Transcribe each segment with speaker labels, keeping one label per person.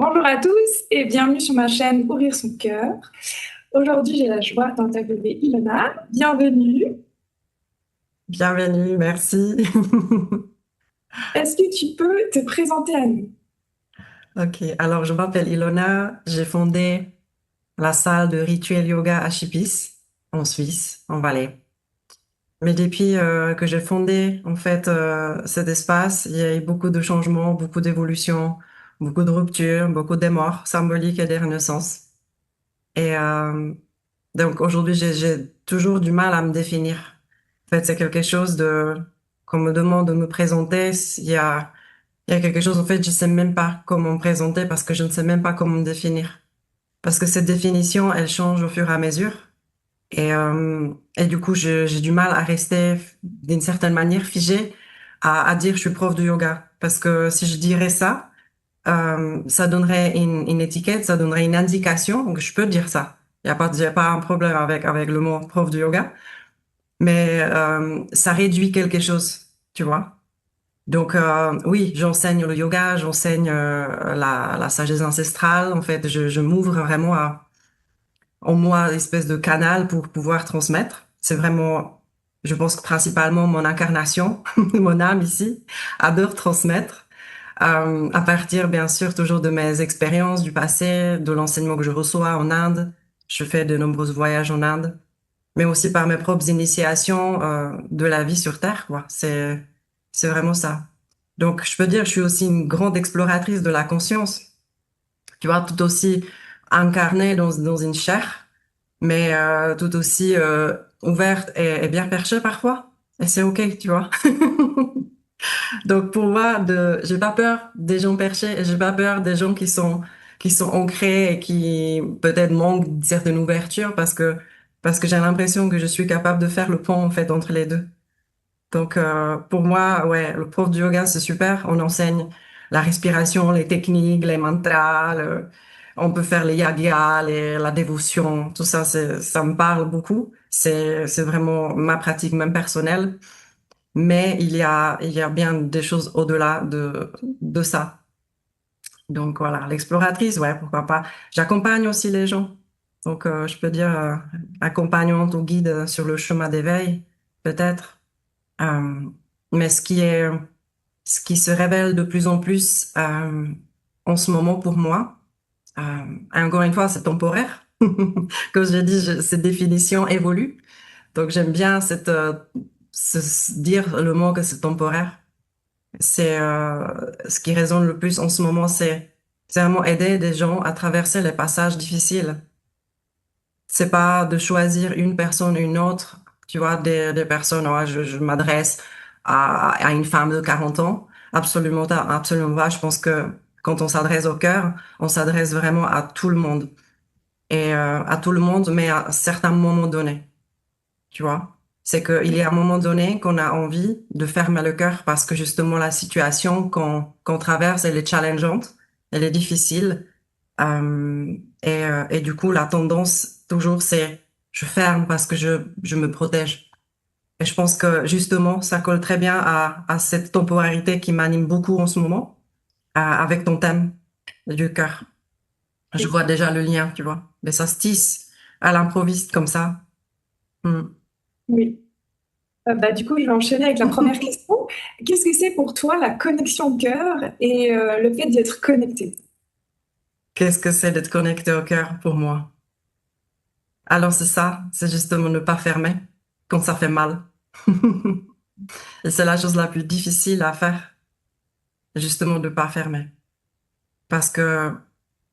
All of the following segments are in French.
Speaker 1: Bonjour à tous et bienvenue sur ma chaîne Ouvrir son cœur. Aujourd'hui, j'ai la joie d'interviewer Ilona. Bienvenue.
Speaker 2: Bienvenue, merci.
Speaker 1: Est-ce que tu peux te présenter à nous?
Speaker 2: Ok, alors je m'appelle Ilona, j'ai fondé la salle de rituel yoga à Chipis, en Suisse, en Valais. Mais depuis que j'ai fondé en fait cet espace, il y a eu beaucoup de changements, beaucoup d'évolutions, beaucoup de ruptures, beaucoup de morts symboliques et des renaissances. Et donc aujourd'hui, j'ai toujours du mal à me définir. En fait, c'est quelque chose de, qu'on me demande de me présenter, il y a quelque chose, en fait, je sais même pas comment me présenter parce que je ne sais même pas comment me définir. Parce que cette définition, elle change au fur et à mesure. Et du coup, j'ai du mal à rester d'une certaine manière figée à dire je suis prof de yoga. Parce que si je dirais ça, ça donnerait une étiquette, ça donnerait une indication. Donc, je peux dire ça. Il y a pas un problème avec le mot prof de yoga. Mais ça réduit quelque chose, tu vois. Donc oui, j'enseigne le yoga, j'enseigne la sagesse ancestrale. En fait, je m'ouvre vraiment en moi espèce de canal pour pouvoir transmettre. C'est vraiment, je pense que principalement mon incarnation, mon âme ici, adore transmettre. À partir bien sûr toujours de mes expériences du passé, de l'enseignement que je reçois en Inde. Je fais de nombreux voyages en Inde, mais aussi par mes propres initiations de la vie sur Terre, quoi. C'est vraiment ça. Donc, je peux dire, je suis aussi une grande exploratrice de la conscience. Tu vois, tout aussi incarnée dans une chair, mais tout aussi ouverte et bien perchée parfois. Et c'est OK, tu vois. Donc, pour moi, j'ai pas peur des gens perchés et j'ai pas peur des gens qui sont ancrés et qui peut-être manquent d'une certaine ouverture parce que j'ai l'impression que je suis capable de faire le pont, en fait, entre les deux. Donc, pour moi, ouais, le prof de yoga, c'est super. On enseigne la respiration, les techniques, les mantras. On peut faire les yagas, la dévotion. Tout ça, ça me parle beaucoup. C'est vraiment ma pratique même personnelle. Mais il y a bien des choses au-delà de ça. Donc, voilà, l'exploratrice, ouais, pourquoi pas. J'accompagne aussi les gens. Donc, je peux dire accompagnante ou guide sur le chemin d'éveil, peut-être. Euh, mais ce qui se révèle de plus en plus en ce moment pour moi, encore une fois, c'est temporaire. Comme je dis, cette définition évolue. Donc j'aime bien dire le mot que c'est temporaire. C'est ce qui résonne le plus en ce moment, c'est vraiment aider des gens à traverser les passages difficiles. C'est pas de choisir une personne ou une autre. Tu vois, des personnes, ouais, je m'adresse à une femme de 40 ans. Absolument, absolument pas. Je pense que quand on s'adresse au cœur, on s'adresse vraiment à tout le monde. Et à tout le monde, mais à un certain moment donné. Tu vois? C'est qu'il y a un moment donné qu'on a envie de fermer le cœur parce que justement la situation qu'on traverse, elle est challengeante, elle est difficile. Et du coup, la tendance, toujours, c'est je ferme parce que je me protège. Et je pense que justement, ça colle très bien à cette temporalité qui m'anime beaucoup en ce moment, avec ton thème du cœur. Je vois déjà le lien, tu vois. Mais ça se tisse à l'improviste comme ça. Hmm.
Speaker 1: Oui. Du coup, je vais enchaîner avec la première question. Qu'est-ce que c'est pour toi la connexion au cœur et le fait d'être connecté?
Speaker 2: Qu'est-ce que c'est d'être connecté au cœur pour moi? Alors c'est ça, c'est justement ne pas fermer quand ça fait mal. Et c'est la chose la plus difficile à faire, justement de pas fermer. Parce que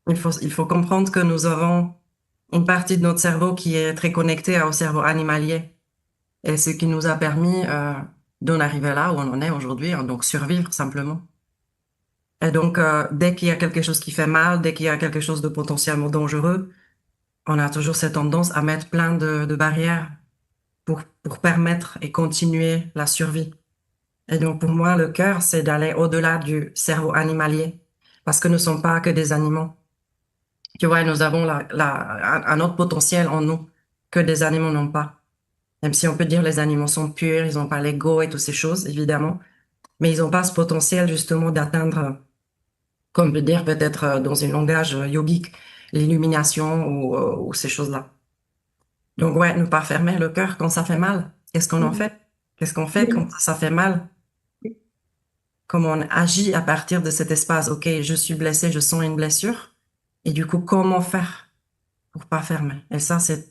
Speaker 2: il faut comprendre que nous avons une partie de notre cerveau qui est très connectée au cerveau animalier. Et ce qui nous a permis d'en arriver là où on en est aujourd'hui, hein, donc survivre simplement. Et donc, dès qu'il y a quelque chose qui fait mal, dès qu'il y a quelque chose de potentiellement dangereux, on a toujours cette tendance à mettre plein de barrières pour permettre et continuer la survie. Et donc, pour moi, le cœur, c'est d'aller au-delà du cerveau animalier, parce que nous ne sommes pas que des animaux. Tu vois, nous avons un autre potentiel en nous que des animaux n'ont pas. Même si on peut dire les animaux sont purs, ils n'ont pas l'ego et toutes ces choses, évidemment, mais ils n'ont pas ce potentiel justement d'atteindre comme veut dire peut-être dans un langage yogique, l'illumination ou ces choses-là. Donc ouais, ne pas fermer le cœur quand ça fait mal. Qu'est-ce qu'on en
Speaker 1: Mhm.
Speaker 2: fait? Qu'est-ce qu'on fait
Speaker 1: Oui.
Speaker 2: quand ça fait mal? Comment on agit à partir de cet espace? Ok, je suis blessée, je sens une blessure. Et du coup, comment faire pour pas fermer? Et ça, c'est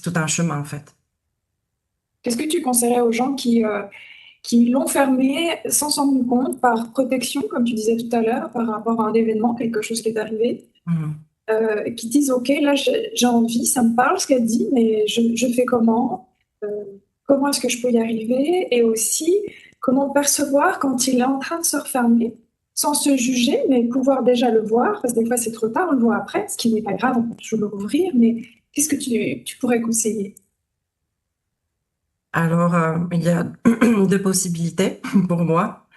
Speaker 2: tout un chemin en fait.
Speaker 1: Qu'est-ce que tu conseillerais aux gens qui l'ont fermé sans s'en rendre compte, par protection, comme tu disais tout à l'heure, par rapport à un événement, quelque chose qui est arrivé,
Speaker 2: Mhm.
Speaker 1: qui disent, OK, là, j'ai envie, ça me parle ce qu'elle dit, mais je fais comment? Euh, Comment est-ce que je peux y arriver? Et aussi, comment percevoir quand il est en train de se refermer, sans se juger, mais pouvoir déjà le voir, parce que des fois, c'est trop tard, on le voit après, ce qui n'est pas grave, on peut toujours le rouvrir, mais qu'est-ce que tu pourrais conseiller?
Speaker 2: Alors, il y a deux possibilités pour moi.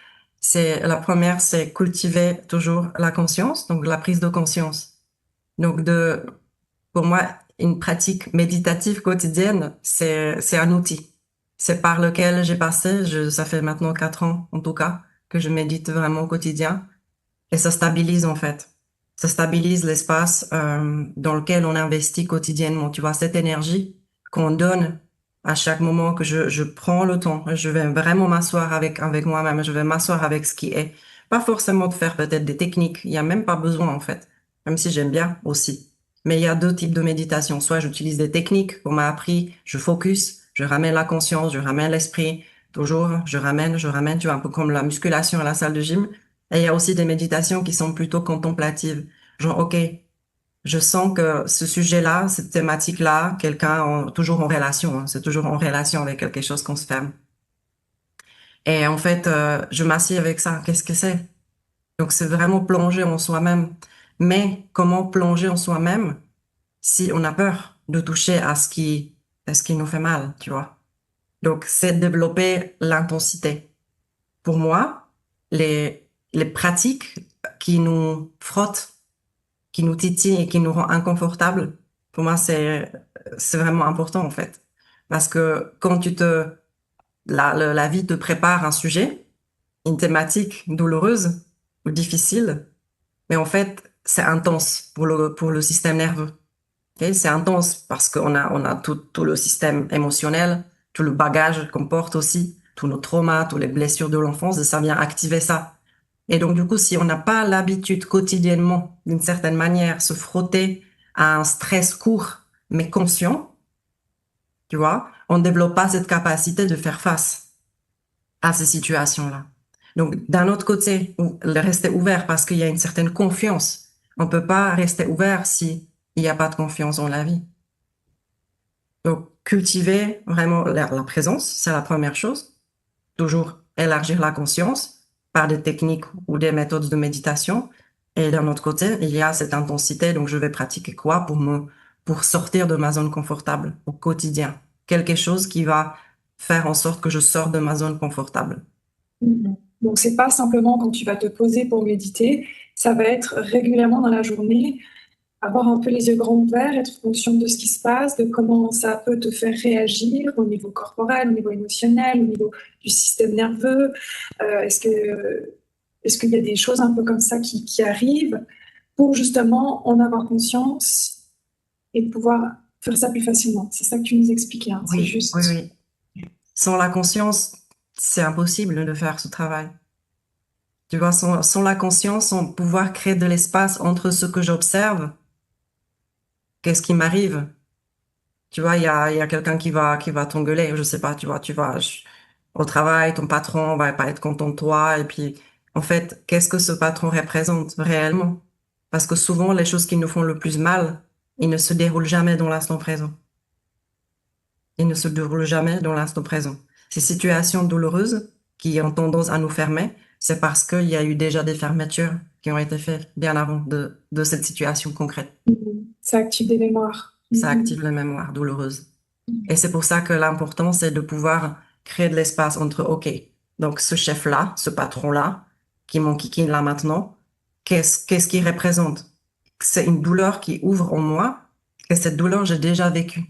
Speaker 2: C'est la première, c'est cultiver toujours la conscience, donc la prise de conscience. Donc, pour moi, une pratique méditative quotidienne, c'est un outil. C'est par lequel j'ai passé, ça fait maintenant 4 ans, en tout cas, que je médite vraiment au quotidien. Et ça stabilise, en fait. Ça stabilise l'espace, dans lequel on investit quotidiennement. Tu vois, cette énergie qu'on donne à chaque moment que je prends le temps. Je vais vraiment m'asseoir avec moi-même. Je vais m'asseoir avec ce qui est. Pas forcément de faire peut-être des techniques. Il y a même pas besoin, en fait. Même si j'aime bien aussi. Mais il y a deux types de méditation. Soit j'utilise des techniques qu'on m'a appris, je focus, je ramène la conscience, je ramène l'esprit. Toujours, je ramène, tu vois, un peu comme la musculation à la salle de gym. Et il y a aussi des méditations qui sont plutôt contemplatives. Genre, OK, je sens que ce sujet-là, cette thématique-là, toujours en relation, hein, c'est toujours en relation avec quelque chose qu'on se ferme. Et en fait, je m'assieds avec ça. Qu'est-ce que c'est? Donc, c'est vraiment plonger en soi-même. Mais comment plonger en soi-même si on a peur de toucher à ce qui nous fait mal, tu vois? Donc, c'est développer l'intensité. Pour moi, les pratiques qui nous frottent, qui nous titillent et qui nous rend inconfortables, pour moi, c'est vraiment important, en fait. Parce que quand la vie te prépare un sujet, une thématique douloureuse ou difficile, mais en fait, c'est intense pour le système nerveux. Ok, c'est intense parce on a tout le système émotionnel, tout le bagage qu'on porte aussi, tous nos traumas, toutes les blessures de l'enfance, et ça vient activer ça. Et donc, du coup, si on n'a pas l'habitude quotidiennement, d'une certaine manière, se frotter à un stress court, mais conscient, tu vois, on ne développe pas cette capacité de faire face à ces situations-là. Donc, d'un autre côté, rester ouvert parce qu'il y a une certaine confiance. On peut pas rester ouvert si il n'y a pas de confiance dans la vie. Donc, cultiver vraiment la présence, c'est la première chose. Toujours élargir la conscience par des techniques ou des méthodes de méditation. Et d'un autre côté, il y a cette intensité. Donc, je vais pratiquer quoi pour sortir de ma zone confortable au quotidien? Quelque chose qui va faire en sorte que je sors de ma zone confortable.
Speaker 1: Mhm. Donc, c'est pas simplement quand tu vas te poser pour méditer, ça va être régulièrement dans la journée, avoir un peu les yeux grands ouverts, être conscient de ce qui se passe, de comment ça peut te faire réagir au niveau corporel, au niveau émotionnel, au niveau du système nerveux. Est-ce qu'il y a des choses un peu comme ça qui arrivent pour justement en avoir conscience et pouvoir faire ça plus facilement? C'est ça que tu nous expliquais, hein, c'est
Speaker 2: Oui, oui,
Speaker 1: juste.
Speaker 2: oui. Sans la conscience, c'est impossible de faire ce travail. Tu vois, sans la conscience, sans pouvoir créer de l'espace entre ce que j'observe, qu'est-ce qui m'arrive? Tu vois, il y a quelqu'un qui va t'engueuler, je sais pas, tu vois, au travail, ton patron va pas être content de toi, et puis, en fait, qu'est-ce que ce patron représente réellement? Parce que souvent, les choses qui nous font le plus mal, ils ne se déroulent jamais dans l'instant présent. Ils ne se déroulent jamais dans l'instant présent. Ces situations douloureuses qui ont tendance à nous fermer, c'est parce qu'il y a eu déjà des fermetures qui ont été faites bien avant de cette situation concrète.
Speaker 1: Ça active des mémoires.
Speaker 2: Ça active la mémoire douloureuse. Et c'est pour ça que l'important, c'est de pouvoir créer de l'espace entre, OK, donc ce chef-là, ce patron-là, qui m'enquiquine là maintenant, qu'est-ce qu'il représente? C'est une douleur qui ouvre en moi, et cette douleur, j'ai déjà vécue.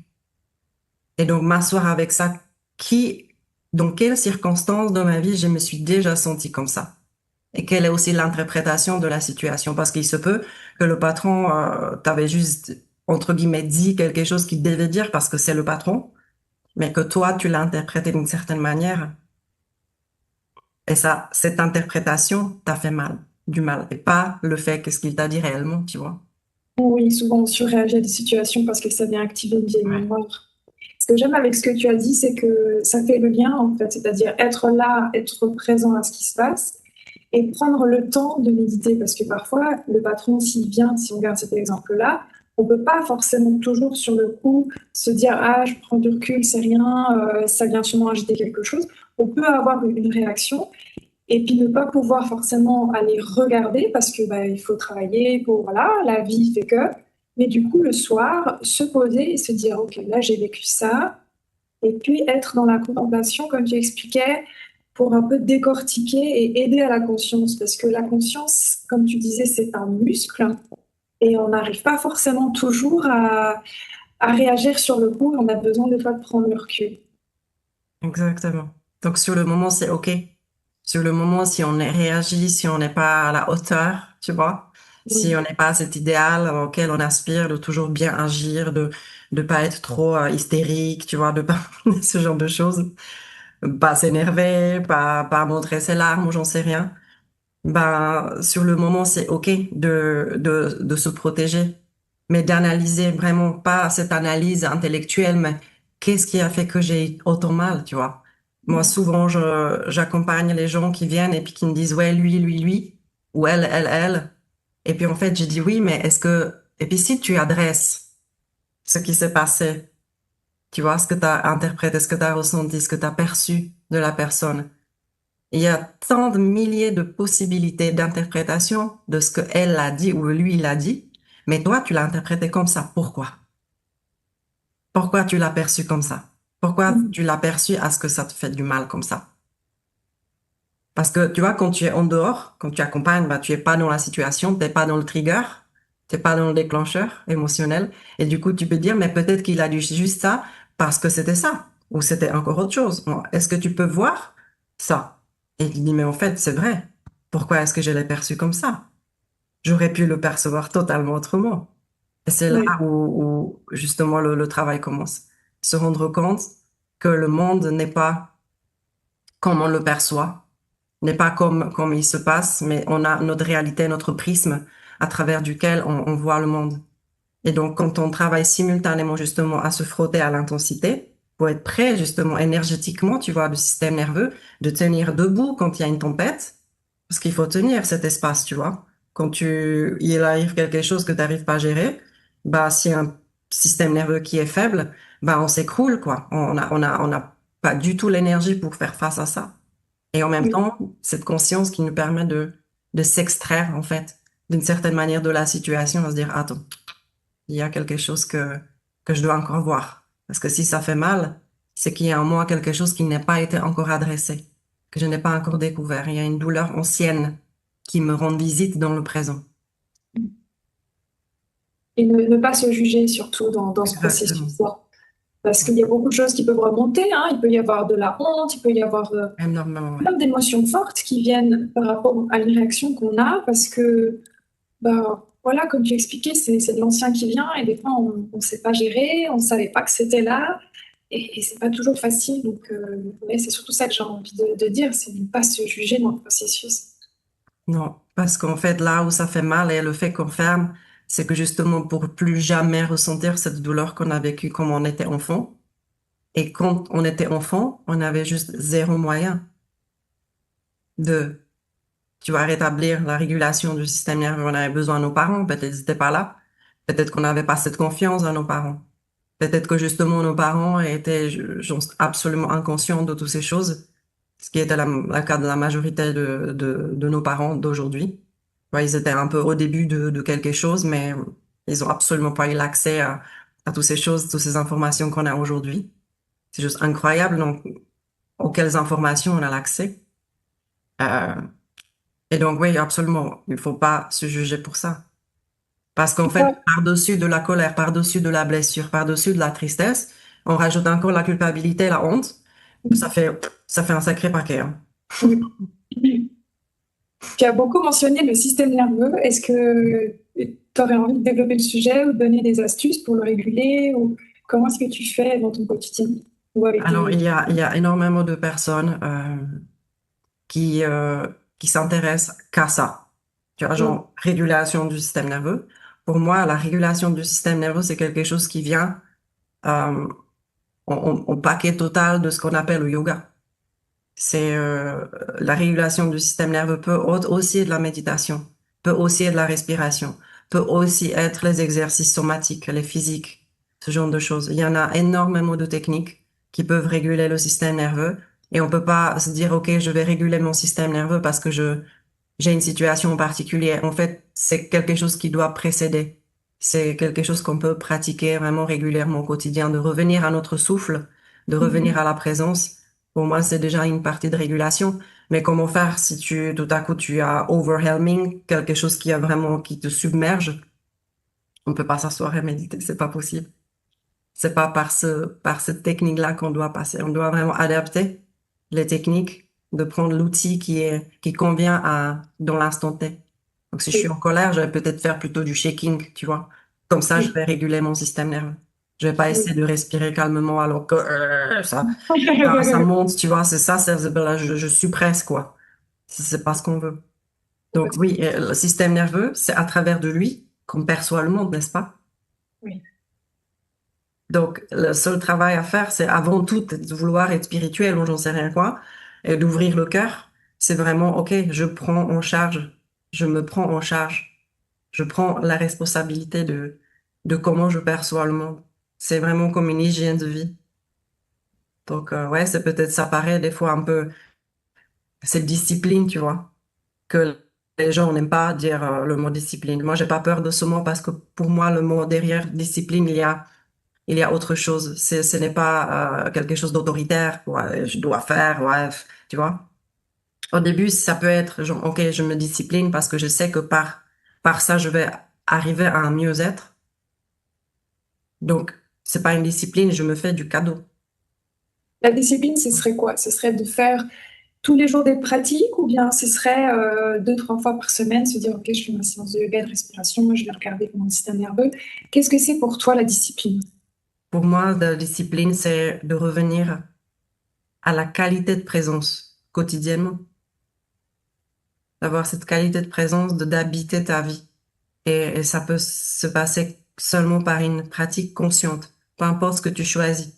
Speaker 2: Et donc, m'asseoir avec ça, dans quelles circonstances de ma vie je me suis déjà sentie comme ça? et quelle est aussi l'interprétation de la situation. Parce qu'il se peut que le patron t'avait juste, entre guillemets, dit quelque chose qu'il devait dire parce que c'est le patron, mais que toi, tu l'as interprété d'une certaine manière. Et ça, cette interprétation t'a fait mal, du mal, et pas le fait que ce qu'il t'a dit réellement, tu vois.
Speaker 1: Oui, souvent on surréagit à des situations parce que ça vient activer une vieille
Speaker 2: Ouais.
Speaker 1: mémoire. Ce que j'aime avec ce que tu as dit, c'est que ça fait le lien, en fait, c'est-à-dire être là, être présent à ce qui se passe et prendre le temps de méditer. Parce que parfois, le patron, s'il vient, si on garde cet exemple-là, on ne peut pas forcément toujours sur le coup se dire ah, je prends du recul, c'est rien, ça vient sûrement agiter quelque chose. On peut avoir une réaction et puis ne pas pouvoir forcément aller regarder parce que bah, il faut travailler pour voilà, la vie fait que. Mais du coup, le soir, se poser et se dire ok, là j'ai vécu ça, et puis être dans la contemplation, comme tu expliquais, pour un peu décortiquer et aider à la conscience, parce que la conscience, comme tu disais, c'est un muscle et on n'arrive pas forcément toujours à réagir sur le coup. On a besoin des fois de prendre le recul.
Speaker 2: Exactement. Donc sur le moment, c'est OK. Sur le moment, si on est réagi, si on n'est pas à la hauteur, tu vois, si on n'est pas à cet idéal auquel on aspire de toujours bien agir, de pas être trop hystérique, tu vois, de pas ce genre de choses, pas s'énerver, pas montrer ses larmes ou j'en sais rien. Ben, sur le moment, c'est OK de se protéger, mais d'analyser vraiment pas cette analyse intellectuelle, mais qu'est-ce qui a fait que j'ai autant mal, tu vois? Moi, souvent, j'accompagne les gens qui viennent et puis qui me disent, ouais, lui, ou elle. Et puis, en fait, j'ai dit oui, mais et puis si tu adresses ce qui s'est passé, tu vois, ce que tu as interprété, ce que tu as ressenti, ce que tu as perçu de la personne, il y a tant de milliers de possibilités d'interprétation de ce que elle a dit ou lui il a dit, mais toi tu l'as interprété comme ça. Pourquoi? Pourquoi tu l'as perçu comme ça? Pourquoi tu l'as perçu à ce que ça te fait du mal comme ça? Parce que tu vois, quand tu es en dehors, quand tu accompagnes, bah, tu es pas dans la situation, t'es pas dans le trigger, t'es pas dans le déclencheur émotionnel, et du coup tu peux dire, mais peut-être qu'il a dit juste ça parce que c'était ça, ou c'était encore autre chose. Bon, est-ce que tu peux voir ça? Et il dit, mais en fait, c'est vrai. Pourquoi est-ce que je l'ai perçu comme ça? J'aurais pu le percevoir totalement autrement. Et c'est là
Speaker 1: Oui,
Speaker 2: où justement le travail commence. Se rendre compte que le monde n'est pas comme on le perçoit, n'est pas comme il se passe, mais on a notre réalité, notre prisme à travers duquel on voit le monde. Et donc, quand on travaille simultanément justement à se frotter à l'intensité, pour être prêt justement énergétiquement, tu vois, du système nerveux, de tenir debout quand il y a une tempête, parce qu'il faut tenir cet espace, tu vois. Quand il arrive quelque chose que tu n'arrives pas à gérer, bah, si un système nerveux qui est faible, bah, on s'écroule, quoi. On a pas du tout l'énergie pour faire face à ça. Et en même
Speaker 1: oui,
Speaker 2: temps, cette conscience qui nous permet de s'extraire, en fait, d'une certaine manière de la situation, à se dire, attends, il y a quelque chose que je dois encore voir. Parce que si ça fait mal, c'est qu'il y a en moi quelque chose qui n'a pas été encore adressé, que je n'ai pas encore découvert. Il y a une douleur ancienne qui me rend visite dans le présent.
Speaker 1: et ne pas se juger surtout dans ce
Speaker 2: Exactement.
Speaker 1: processus-là. Parce qu'il y a beaucoup de choses qui peuvent remonter, hein. Il peut y avoir de la honte, il peut y avoir
Speaker 2: Énormément, ouais.
Speaker 1: plein d'émotions fortes qui viennent par rapport à une réaction qu'on a, parce que, bah, voilà, comme tu expliquais, c'est de l'ancien qui vient, et des fois, on ne sait pas gérer, on ne savait pas que c'était là, et c'est pas toujours facile. Donc, ouais, c'est surtout ça que j'ai envie de dire, c'est de ne pas se juger dans le processus.
Speaker 2: Non, parce qu'en fait, là où ça fait mal et le fait qu'on ferme, c'est que justement pour plus jamais ressentir cette douleur qu'on a vécue comme on était enfant. Et quand on était enfant, on avait juste zéro moyen de, tu vois, rétablir la régulation du système nerveux. On avait besoin de nos parents, peut-être ils n'étaient pas là. Peut-être qu'on n'avait pas cette confiance dans nos parents. Peut-être que justement nos parents étaient absolument inconscients de toutes ces choses, ce qui était la cas de la majorité de nos parents d'aujourd'hui. Ouais, ils étaient un peu au début de quelque chose, mais ils ont absolument pas eu l'accès à toutes ces choses, toutes ces informations qu'on a aujourd'hui. C'est juste incroyable, donc, auxquelles informations on a l'accès. Euh, et donc, oui, absolument, il faut pas se juger pour ça. Parce qu'en fait, par-dessus de la colère, par-dessus de la blessure, par-dessus de la tristesse, on rajoute encore la culpabilité, la honte. Ça fait un sacré paquet, hein.
Speaker 1: Oui. Tu as beaucoup mentionné le système nerveux. Est-ce que tu aurais envie de développer le sujet ou de donner des astuces pour le réguler ou comment est-ce que tu fais dans ton quotidien ou avec
Speaker 2: Alors,
Speaker 1: tes...
Speaker 2: il y a énormément de personnes qui, euh, qui s'intéressent qu'à ça. Tu vois,
Speaker 1: Mm.
Speaker 2: genre, régulation du système nerveux. Pour moi, la régulation du système nerveux, c'est quelque chose qui vient euh, au paquet total de ce qu'on appelle le yoga. C'est la régulation du système nerveux peut aussi être de la méditation, peut aussi être de la respiration, peut aussi être les exercices somatiques, les physiques, ce genre de choses. Il y en a énormément de techniques qui peuvent réguler le système nerveux et on peut pas se dire OK, je vais réguler mon système nerveux parce que j'ai une situation particulière. En fait, c'est quelque chose qui doit précéder. C'est quelque chose qu'on peut pratiquer vraiment régulièrement au quotidien, de revenir à notre souffle, de revenir à la présence. Pour moi, c'est déjà une partie de régulation. Mais comment faire si tout à coup, tu as overwhelming, quelque chose qui a vraiment, qui te submerge? On peut pas s'asseoir et méditer, c'est pas possible. C'est pas par cette technique-là qu'on doit passer. On doit vraiment adapter les techniques, de prendre l'outil qui convient dans l'instant T. Donc, si je suis
Speaker 1: Oui,
Speaker 2: en colère, je vais peut-être faire plutôt du shaking, tu vois. Comme ça, je
Speaker 1: oui,
Speaker 2: vais réguler mon système nerveux. Je vais pas essayer
Speaker 1: oui.
Speaker 2: de respirer calmement alors que ça monte, tu vois. C'est ça, ben là, je suppresse, quoi. C'est pas ce qu'on veut. Donc, oui, le système nerveux, c'est à travers de lui qu'on perçoit le monde, n'est-ce pas?
Speaker 1: Oui.
Speaker 2: Donc, le seul travail à faire, c'est avant tout de vouloir être spirituel ou j'en sais rien quoi, et d'ouvrir le cœur. C'est vraiment, OK, je prends en charge, je me prends en charge, je prends la responsabilité de comment je perçois le monde. C'est vraiment comme une hygiène de vie. Donc, ouais, c'est peut-être, ça paraît des fois un peu, cette discipline, tu vois, que les gens n'aiment pas dire le mot discipline. Moi, j'ai pas peur de ce mot parce que pour moi, le mot derrière discipline, il y a autre chose. Ce n'est pas quelque chose d'autoritaire. Ouais, je dois faire, ouais, tu vois. Au début, ça peut être genre, OK, je me discipline parce que je sais que par ça, je vais arriver à un mieux-être. Donc, c'est pas une discipline, je me fais du cadeau.
Speaker 1: La discipline, ce serait quoi? Ce serait de faire tous les jours des pratiques ou bien ce serait deux, trois fois par semaine, se dire, OK, je fais ma séance de yoga, de respiration, je vais regarder mon système nerveux. Qu'est-ce que c'est pour toi la discipline?
Speaker 2: Pour moi, la discipline, c'est de revenir à la qualité de présence quotidiennement, d'avoir cette qualité de présence, d'habiter ta vie. Et ça peut se passer seulement par une pratique consciente, peu importe ce que tu choisis.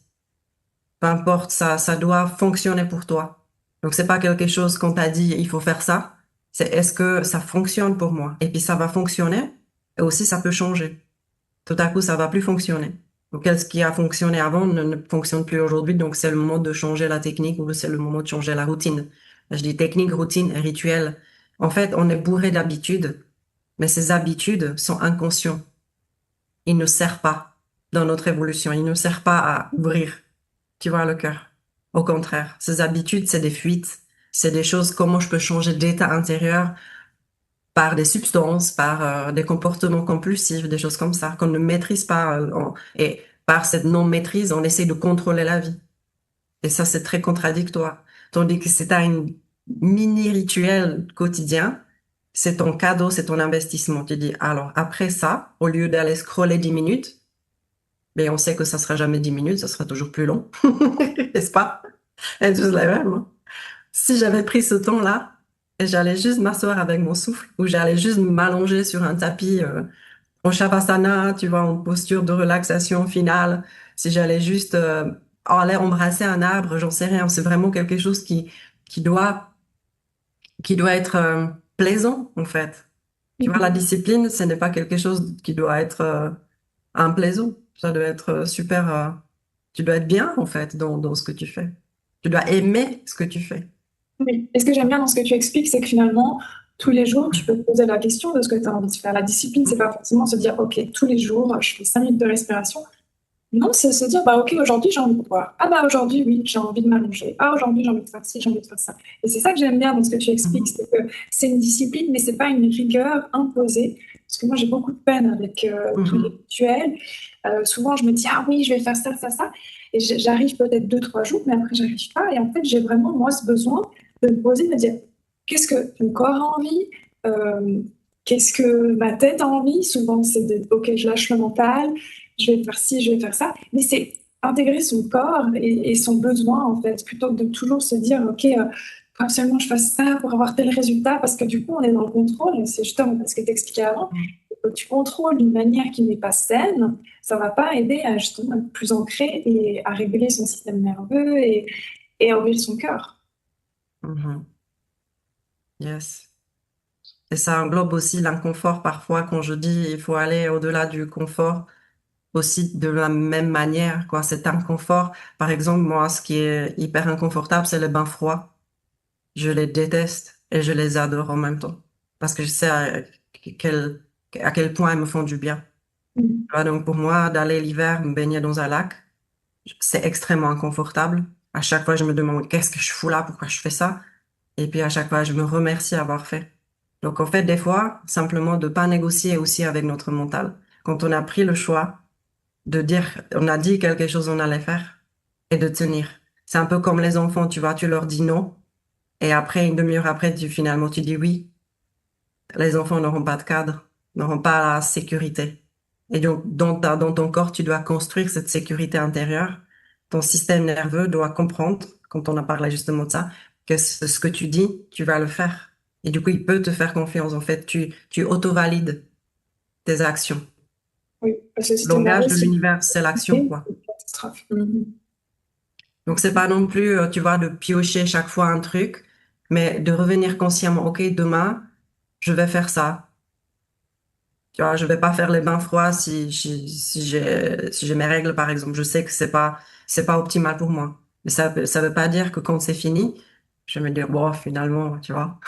Speaker 2: Peu importe, ça doit fonctionner pour toi. Donc, c'est pas quelque chose qu'on t'a dit, il faut faire ça. C'est est-ce que ça fonctionne pour moi? Et puis, ça va fonctionner. Et aussi, ça peut changer. Tout à coup, ça va plus fonctionner. Donc, ce qui a fonctionné avant ne fonctionne plus aujourd'hui. Donc, c'est le moment de changer la technique ou c'est le moment de changer la routine. Je dis technique, routine et rituel. En fait, on est bourré d'habitudes, mais ces habitudes sont inconscientes. Ils ne servent pas dans notre évolution. Ils ne servent pas à ouvrir, tu vois, le cœur. Au contraire, ces habitudes, c'est des fuites, c'est des choses, comment je peux changer d'état intérieur par des substances, par des comportements compulsifs, des choses comme ça, qu'on ne maîtrise pas. Et par cette non-maîtrise, on essaie de contrôler la vie. Et ça, c'est très contradictoire. Tandis que c'est un mini rituel quotidien, c'est ton cadeau, c'est ton investissement. Tu dis, alors, après ça, au lieu d'aller scroller 10 minutes, mais on sait que ça sera jamais 10 minutes, ça sera toujours plus long. N'est-ce pas? Et juste la même, hein. Si j'avais pris ce temps-là, et j'allais juste m'asseoir avec mon souffle, ou j'allais juste m'allonger sur un tapis en shavasana, tu vois, en posture de relaxation finale, si j'allais juste aller embrasser un arbre, j'en sais rien. C'est vraiment quelque chose qui doit, qui doit être plaisant, en fait. Tu vois, la discipline, ce n'est pas quelque chose qui doit être plaisant. Ça doit être super. Tu dois être bien, en fait, dans ce que tu fais. Tu dois aimer ce que tu fais.
Speaker 1: Oui. Et ce que j'aime bien dans ce que tu expliques, c'est que finalement, tous les jours, tu peux te poser la question de ce que tu as envie de faire. La discipline, c'est pas forcément se dire, OK, tous les jours, je fais 5 minutes de respiration. Non, c'est se dire, bah, OK, aujourd'hui, j'ai envie de boire. Ah, bah, aujourd'hui, oui, j'ai envie de m'allonger. Ah, aujourd'hui, j'ai envie de faire ci, j'ai envie de faire ça. Et c'est ça que j'aime bien dans ce que tu expliques,
Speaker 2: Mhm.
Speaker 1: c'est que c'est une discipline, mais c'est pas une rigueur imposée. Parce que moi, j'ai beaucoup de peine avec tous les
Speaker 2: Mhm.
Speaker 1: rituels. Souvent, je me dis, ah oui, je vais faire ça, ça, ça. Et j'arrive peut-être deux, trois jours, mais après, j'arrive pas. Et en fait, j'ai vraiment, moi, ce besoin de me poser, de me dire, qu'est-ce que mon corps a envie, euh, qu'est-ce que ma tête a envie. Souvent, c'est de, OK, je lâche le mental, je vais faire ci, je vais faire ça. Mais c'est intégrer son corps et son besoin, en fait, plutôt que de toujours se dire, OK, faut absolument que je fasse ça pour avoir tel résultat, parce que du coup, on est dans le contrôle. Et c'est justement ce que tu expliquais avant.
Speaker 2: Mm.
Speaker 1: Quand tu contrôles d'une manière qui n'est pas saine, ça va pas aider à justement être plus ancré et à réguler son système nerveux et à ouvrir son cœur.
Speaker 2: Mhm. Yes. Et ça englobe aussi l'inconfort parfois quand je dis il faut aller au-delà du confort, aussi de la même manière, quoi. Cet inconfort, par exemple, moi, ce qui est hyper inconfortable, c'est les bains froids. Je les déteste et je les adore en même temps. Parce que je sais quel, à quel point elles me font du bien.
Speaker 1: Mm.
Speaker 2: Tu vois, donc pour moi, d'aller l'hiver me baigner dans un lac, c'est extrêmement inconfortable. À chaque fois, je me demande qu'est-ce que je fous là, pourquoi je fais ça. Et puis à chaque fois, je me remercie d'avoir fait. Donc en fait, des fois, simplement de pas négocier aussi avec notre mental. Quand on a pris le choix de dire, on a dit quelque chose on allait faire et de tenir. C'est un peu comme les enfants, tu vois, tu leur dis non et après, une demi-heure après, finalement, tu dis oui. Les enfants n'auront pas de cadre, n'auront pas la sécurité. Et donc, dans ton corps, tu dois construire cette sécurité intérieure. Ton système nerveux doit comprendre, quand on a parlé justement de ça, que ce que tu dis, tu vas le faire. Et du coup, il peut te faire confiance. En fait, tu auto-valides tes actions.
Speaker 1: Oui, parce que si
Speaker 2: Le
Speaker 1: ton nerveux
Speaker 2: langage de
Speaker 1: se
Speaker 2: l'univers, c'est l'action,
Speaker 1: c'est
Speaker 2: quoi.
Speaker 1: une catastrophe. Mhm.
Speaker 2: Donc, c'est pas non plus, tu vois, de piocher chaque fois un truc, mais de revenir consciemment, OK, demain, je vais faire ça. Tu vois, je vais pas faire les bains froids si j'ai mes règles, par exemple. Je sais que c'est pas optimal pour moi. Mais ça veut pas dire que quand c'est fini, je vais me dire, bon, finalement, tu vois.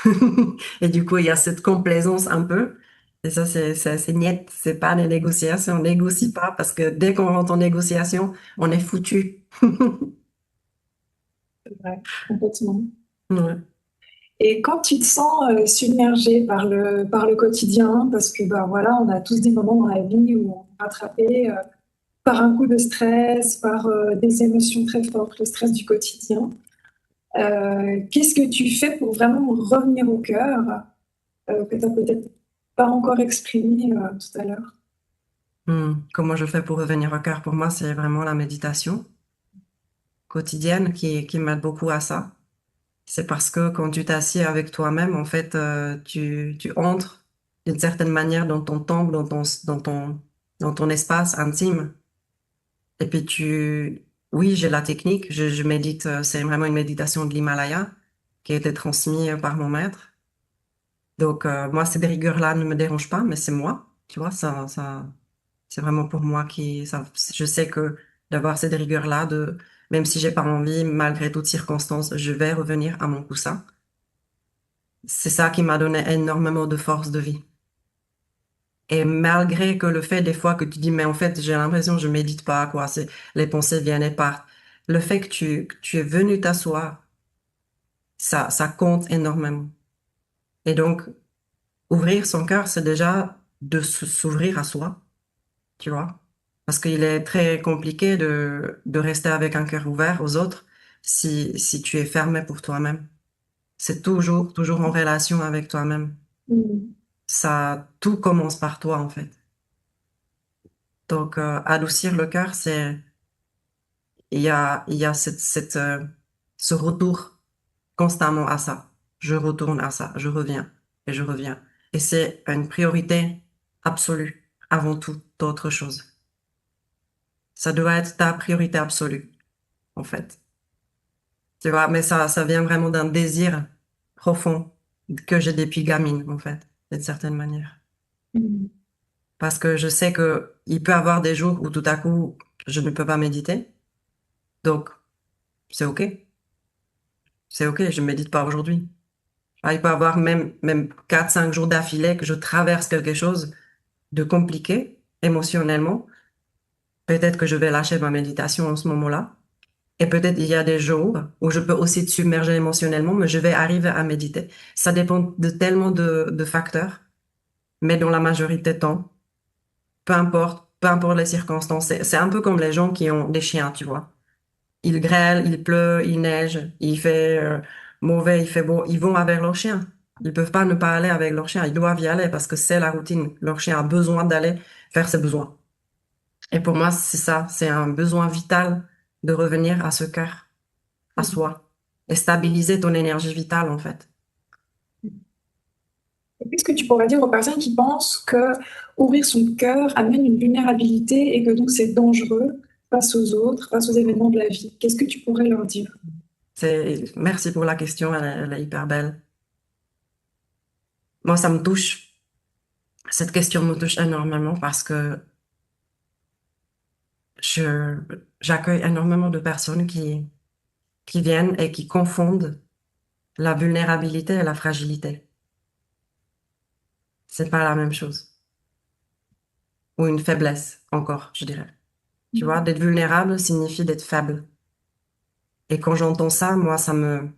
Speaker 2: Et du coup, il y a cette complaisance un peu. Et ça, c'est niet. C'est pas des négociations. On négocie pas parce que dès qu'on rentre en négociation, on est foutu.
Speaker 1: C'est vrai, complètement.
Speaker 2: Ouais.
Speaker 1: Et quand tu te sens submergé par le quotidien, parce que bah, voilà, on a tous des moments dans la vie où on est rattrapé par un coup de stress, par des émotions très fortes, le stress du quotidien. Qu'est-ce que tu fais pour vraiment revenir au cœur que tu n'as peut-être pas encore exprimé tout à l'heure?
Speaker 2: Comment je fais pour revenir au cœur? Pour moi, c'est vraiment la méditation quotidienne qui m'aide beaucoup à ça. C'est parce que quand tu t'assieds avec toi-même, en fait, tu entres d'une certaine manière dans ton temple, dans ton espace intime. Et puis oui, j'ai la technique, je médite, c'est vraiment une méditation de l'Himalaya qui a été transmise par mon maître. Donc, moi, ces rigueurs-là ne me dérangent pas, mais c'est moi, tu vois, c'est vraiment pour moi je sais que d'avoir cette rigueur-là, même si j'ai pas envie, malgré toutes circonstances, je vais revenir à mon coussin. C'est ça qui m'a donné énormément de force de vie. Et malgré que le fait des fois que tu dis, mais en fait, j'ai l'impression que je médite pas, quoi, les pensées viennent et partent. Le fait que tu es venu t'asseoir, ça compte énormément. Et donc, ouvrir son cœur, c'est déjà de s'ouvrir à soi, tu vois. Parce qu'il est très compliqué de rester avec un cœur ouvert aux autres si tu es fermé pour toi-même. C'est toujours en relation avec toi-même.
Speaker 1: Mm.
Speaker 2: Ça, tout commence par toi, en fait. Donc, adoucir le cœur, il y a ce retour constamment à ça. Je retourne à ça, je reviens et je reviens. Et c'est une priorité absolue avant toute autre chose. Ça doit être ta priorité absolue, en fait. Tu vois, mais ça vient vraiment d'un désir profond que j'ai depuis gamine, en fait, d'une certaine manière.
Speaker 1: Mm.
Speaker 2: Parce que je sais que il peut y avoir des jours où tout à coup, je ne peux pas méditer. Donc, c'est OK. C'est OK, je médite pas aujourd'hui. Ah, il peut y avoir même 4, 5 jours d'affilée que je traverse quelque chose de compliqué émotionnellement. Peut-être que je vais lâcher ma méditation en ce moment-là. Et peut-être il y a des jours où je peux aussi être submergée émotionnellement, mais je vais arriver à méditer. Ça dépend de tellement de facteurs. Mais dans la majorité du temps, peu importe les circonstances, c'est un peu comme les gens qui ont des chiens, tu vois. Il grêle, il pleut, il neige, il fait mauvais, il fait beau, ils vont avec leur chien. Ils peuvent pas ne pas aller avec leur chien. Ils doivent y aller parce que c'est la routine. Leur chien a besoin d'aller faire ses besoins. Et pour moi, c'est ça. C'est un besoin vital de revenir à ce cœur, à soi, et stabiliser ton énergie vitale, en fait.
Speaker 1: Et qu'est-ce que tu pourrais dire aux personnes qui pensent que ouvrir son cœur amène une vulnérabilité et que donc c'est dangereux face aux autres, face aux événements de la vie? Qu'est-ce que tu pourrais leur dire?
Speaker 2: Merci pour la question. Elle est hyper belle. Moi, ça me touche. Cette question me touche énormément parce que je, j'accueille énormément de personnes qui viennent et qui confondent la vulnérabilité et la fragilité. C'est pas la même chose. Ou une faiblesse, encore, je dirais. Tu vois, d'être vulnérable signifie d'être faible. Et quand j'entends ça, moi, ça me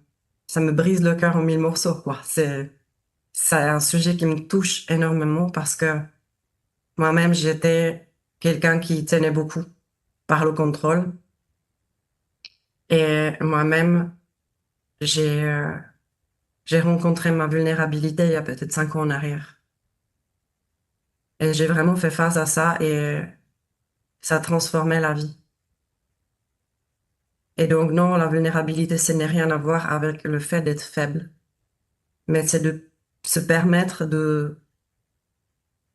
Speaker 2: brise le cœur en mille morceaux, quoi. C'est un sujet qui me touche énormément parce que moi-même, j'étais quelqu'un qui tenait beaucoup par le contrôle. Et moi-même, j'ai, euh, j'ai rencontré ma vulnérabilité il y a peut-être 5 ans en arrière. Et j'ai vraiment fait face à ça et ça transformait la vie. Et donc, non, la vulnérabilité, ça n'a rien à voir avec le fait d'être faible, mais c'est de se permettre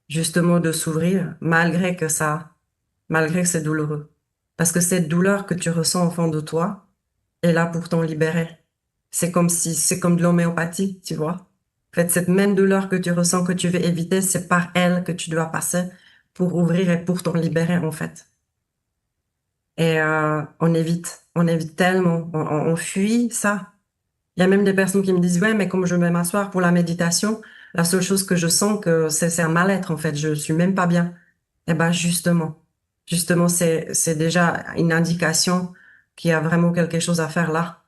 Speaker 2: justement, de s'ouvrir malgré que c'est douloureux. Parce que cette douleur que tu ressens au fond de toi est là pour t'en libérer. C'est comme de l'homéopathie, tu vois. En fait, cette même douleur que tu ressens, que tu veux éviter, c'est par elle que tu dois passer pour ouvrir et pour t'en libérer, en fait. Et on évite tellement, on fuit ça. Il y a même des personnes qui me disent, ouais, mais comme je vais m'asseoir pour la méditation, la seule chose que je sens que c'est un mal-être, en fait. Je suis même pas bien. Eh ben, justement, c'est déjà une indication qu'il y a vraiment quelque chose à faire là.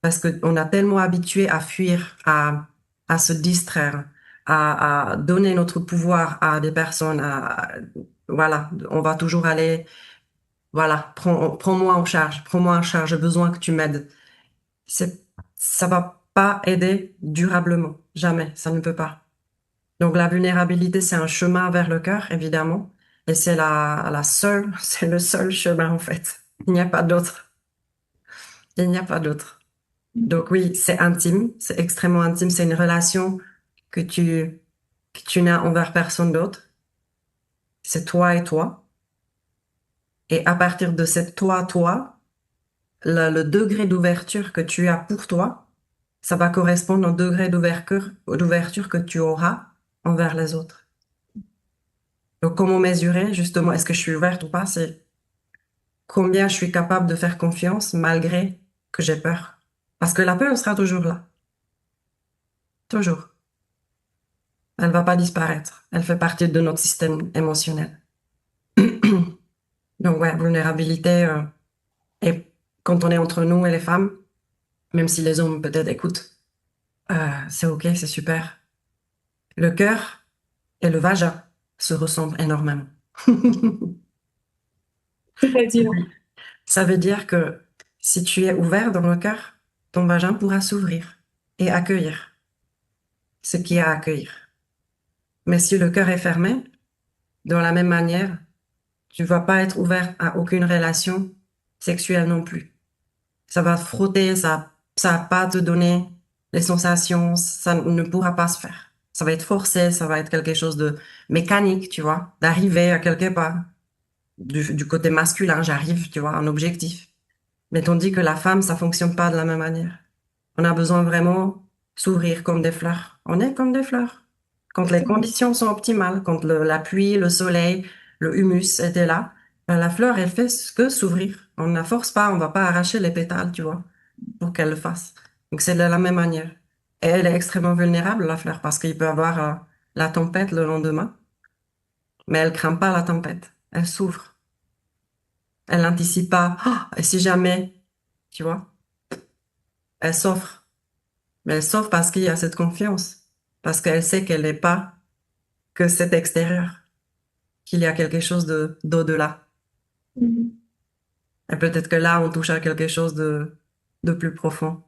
Speaker 2: Parce que on a tellement habitué à fuir, à se distraire, à donner notre pouvoir à des personnes, voilà, on va toujours aller, voilà, prends-moi en charge, j'ai besoin que tu m'aides. Ça va pas aider durablement. Jamais. Ça ne peut pas. Donc, la vulnérabilité, c'est un chemin vers le cœur, évidemment. Et c'est la seule, c'est le seul chemin, en fait. Il n'y a pas d'autre. Il n'y a pas d'autre. Donc, oui, c'est intime. C'est extrêmement intime. C'est une relation que que tu n'as envers personne d'autre. C'est toi et toi. Et à partir de cette toi, le degré d'ouverture que tu as pour toi, ça va correspondre au degré d'ouverture que tu auras envers les autres. Donc, comment mesurer, justement, est-ce que je suis ouverte ou pas? C'est combien je suis capable de faire confiance malgré que j'ai peur. Parce que la peur sera toujours là. Toujours. Elle va pas disparaître. Elle fait partie de notre système émotionnel. Donc, ouais, vulnérabilité, et quand on est entre nous et les femmes, même si les hommes peut-être écoutent, c'est ok, c'est super. Le cœur et le vagin se ressemblent énormément.
Speaker 1: C'est-à-dire,
Speaker 2: Ça veut dire que si tu es ouvert dans le cœur, ton vagin pourra s'ouvrir et accueillir ce qu'il y a à accueillir. Mais si le cœur est fermé, de la même manière, tu vas pas être ouvert à aucune relation sexuelle non plus. Ça va te frotter, ça va pas te donner les sensations, ça ne pourra pas se faire. Ça va être forcé, ça va être quelque chose de mécanique, tu vois, d'arriver à quelque part. Du côté masculin, j'arrive, tu vois, un objectif. Mais tandis que la femme, ça fonctionne pas de la même manière. On a besoin vraiment s'ouvrir comme des fleurs. On est comme des fleurs. Quand les conditions sont optimales, quand la pluie, le soleil, le humus étaient là, ben la fleur, elle fait que s'ouvrir. On ne la force pas, on va pas arracher les pétales, tu vois, pour qu'elle le fasse. Donc c'est de la même manière. Et elle est extrêmement vulnérable, la fleur, parce qu'il peut avoir la tempête le lendemain, mais elle craint pas la tempête. Elle s'ouvre. Elle n'anticipe pas. Ah, et si jamais, tu vois, elle s'offre. Mais elle s'offre parce qu'il y a cette confiance. Parce qu'elle sait qu'elle n'est pas que cet extérieur. Qu'il y a quelque chose d'au-delà. Et peut-être que là, on touche à quelque chose de plus profond.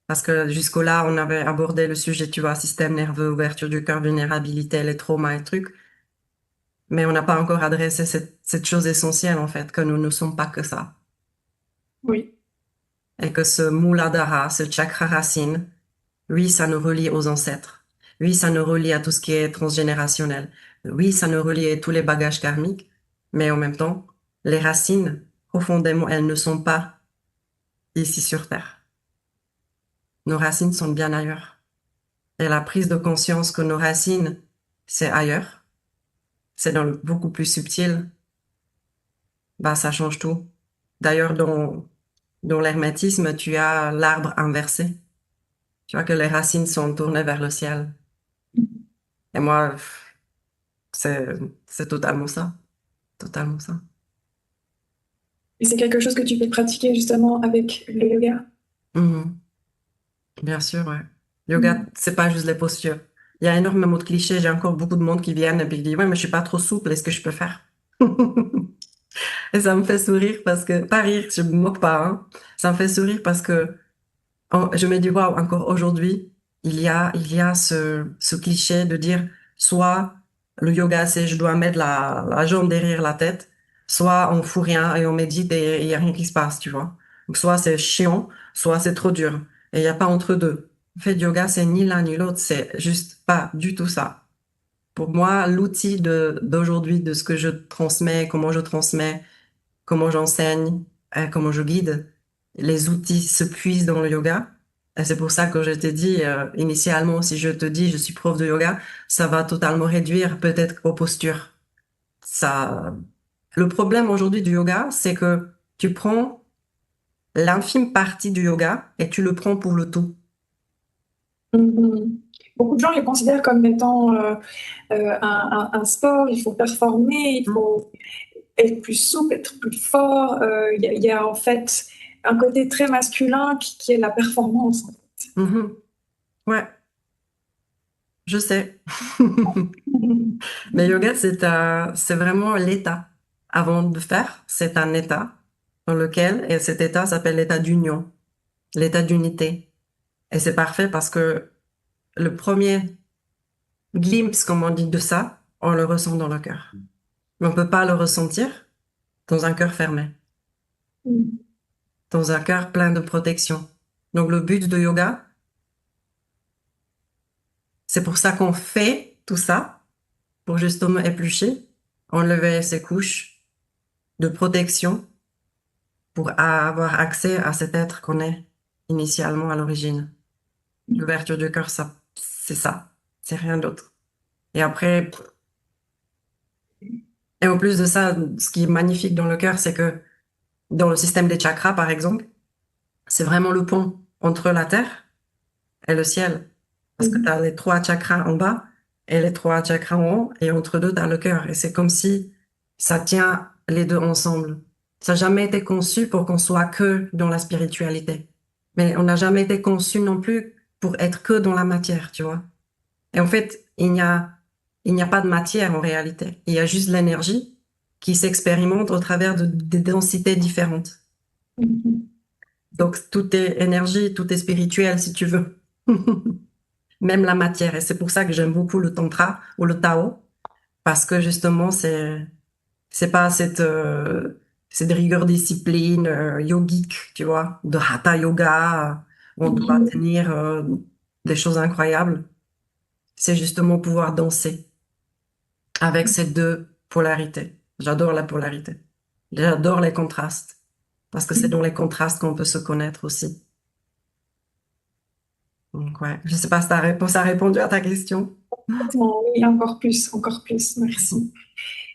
Speaker 2: Parce que jusque-là, on avait abordé le sujet, tu vois, système nerveux, ouverture du cœur, vulnérabilité, les traumas et trucs. Mais on n'a pas encore adressé cette chose essentielle, en fait, que nous ne sommes pas que ça.
Speaker 1: Oui.
Speaker 2: Et que ce Muladhara, ce chakra racine, oui, ça nous relie aux ancêtres. Oui, ça nous relie à tout ce qui est transgénérationnel. Oui, ça nous relie à tous les bagages karmiques. Mais en même temps, les racines, profondément, elles ne sont pas ici sur Terre. Nos racines sont bien ailleurs. Et la prise de conscience que nos racines, c'est ailleurs, c'est dans le beaucoup plus subtil, bah, ça change tout. D'ailleurs, dans l'hermétisme, tu as l'arbre inversé. Tu vois que les racines sont tournées vers le ciel. Et moi, c'est, c'est totalement ça. Totalement ça.
Speaker 1: Et c'est quelque chose que tu peux pratiquer justement avec le yoga.
Speaker 2: Mhm. Bien sûr, ouais. Yoga,
Speaker 1: Mm.
Speaker 2: c'est pas juste les postures. Il y a énormément de clichés. J'ai encore beaucoup de monde qui viennent et puis qui disent, ouais, mais je suis pas trop souple. Est-ce que je peux faire? Et ça me fait sourire parce que, pas rire, je me moque pas, hein. Ça me fait sourire parce que je me dis, waouh, encore aujourd'hui, il y a ce cliché de dire, soit le yoga, c'est je dois mettre la jambe derrière la tête, soit on fout rien et on médite et il y a rien qui se passe, tu vois. Donc, soit c'est chiant, soit c'est trop dur. Et il n'y a pas entre deux. En fait, yoga, c'est ni l'un ni l'autre, c'est juste pas du tout ça. Pour moi, l'outil d'aujourd'hui, de ce que je transmets, comment j'enseigne, comment je guide. Les outils se puisent dans le yoga. Et c'est pour ça que je t'ai dit, initialement, si je te dis je suis prof de yoga, ça va totalement réduire peut-être aux postures. Ça, le problème aujourd'hui du yoga, c'est que tu prends l'infime partie du yoga et tu le prends pour le tout.
Speaker 1: Mhm. Beaucoup de gens les considèrent comme étant un sport, il faut performer, il
Speaker 2: Mm.
Speaker 1: faut être plus souple, être plus fort. Il y a en fait un côté très masculin qui est la performance.
Speaker 2: Mhm. Ouais, je sais. Mais yoga, c'est vraiment l'état. Avant de faire, c'est un état dans lequel, et cet état s'appelle l'état d'union, l'état d'unité. Et c'est parfait parce que le premier glimpse, comme on dit, de ça, on le ressent dans le cœur. Mais on peut pas le ressentir dans un cœur fermé, dans un cœur plein de protection. Donc le but de yoga, c'est pour ça qu'on fait tout ça, pour justement éplucher, enlever ces couches de protection pour avoir accès à cet être qu'on est initialement à l'origine. L'ouverture du cœur, ça, c'est ça. C'est rien d'autre. Et après, et en plus de ça, ce qui est magnifique dans le cœur, c'est que dans le système des chakras, par exemple, c'est vraiment le pont entre la terre et le ciel. Parce que tu as les trois chakras en bas et les trois chakras en haut, et entre deux, tu as le cœur. Et c'est comme si ça tient les deux ensemble. Ça n'a jamais été conçu pour qu'on soit que dans la spiritualité. Mais on n'a jamais été conçu non plus pour être que dans la matière, tu vois. Et en fait, il n'y a pas de matière en réalité. Il y a juste l'énergie qui s'expérimente au travers des densités différentes. Donc, tout est énergie, tout est spirituel, si tu veux. Même la matière. Et c'est pour ça que j'aime beaucoup le tantra ou le Tao, parce que justement, c'est pas cette rigueur discipline yogique, tu vois, de hatha yoga, où on doit tenir des choses incroyables. C'est justement pouvoir danser avec ces deux polarités. J'adore la polarité. J'adore les contrastes, parce que c'est dans les contrastes qu'on peut se connaître aussi. Donc, ouais, je sais pas si ta réponse a répondu à ta question.
Speaker 1: Oui, encore plus, merci.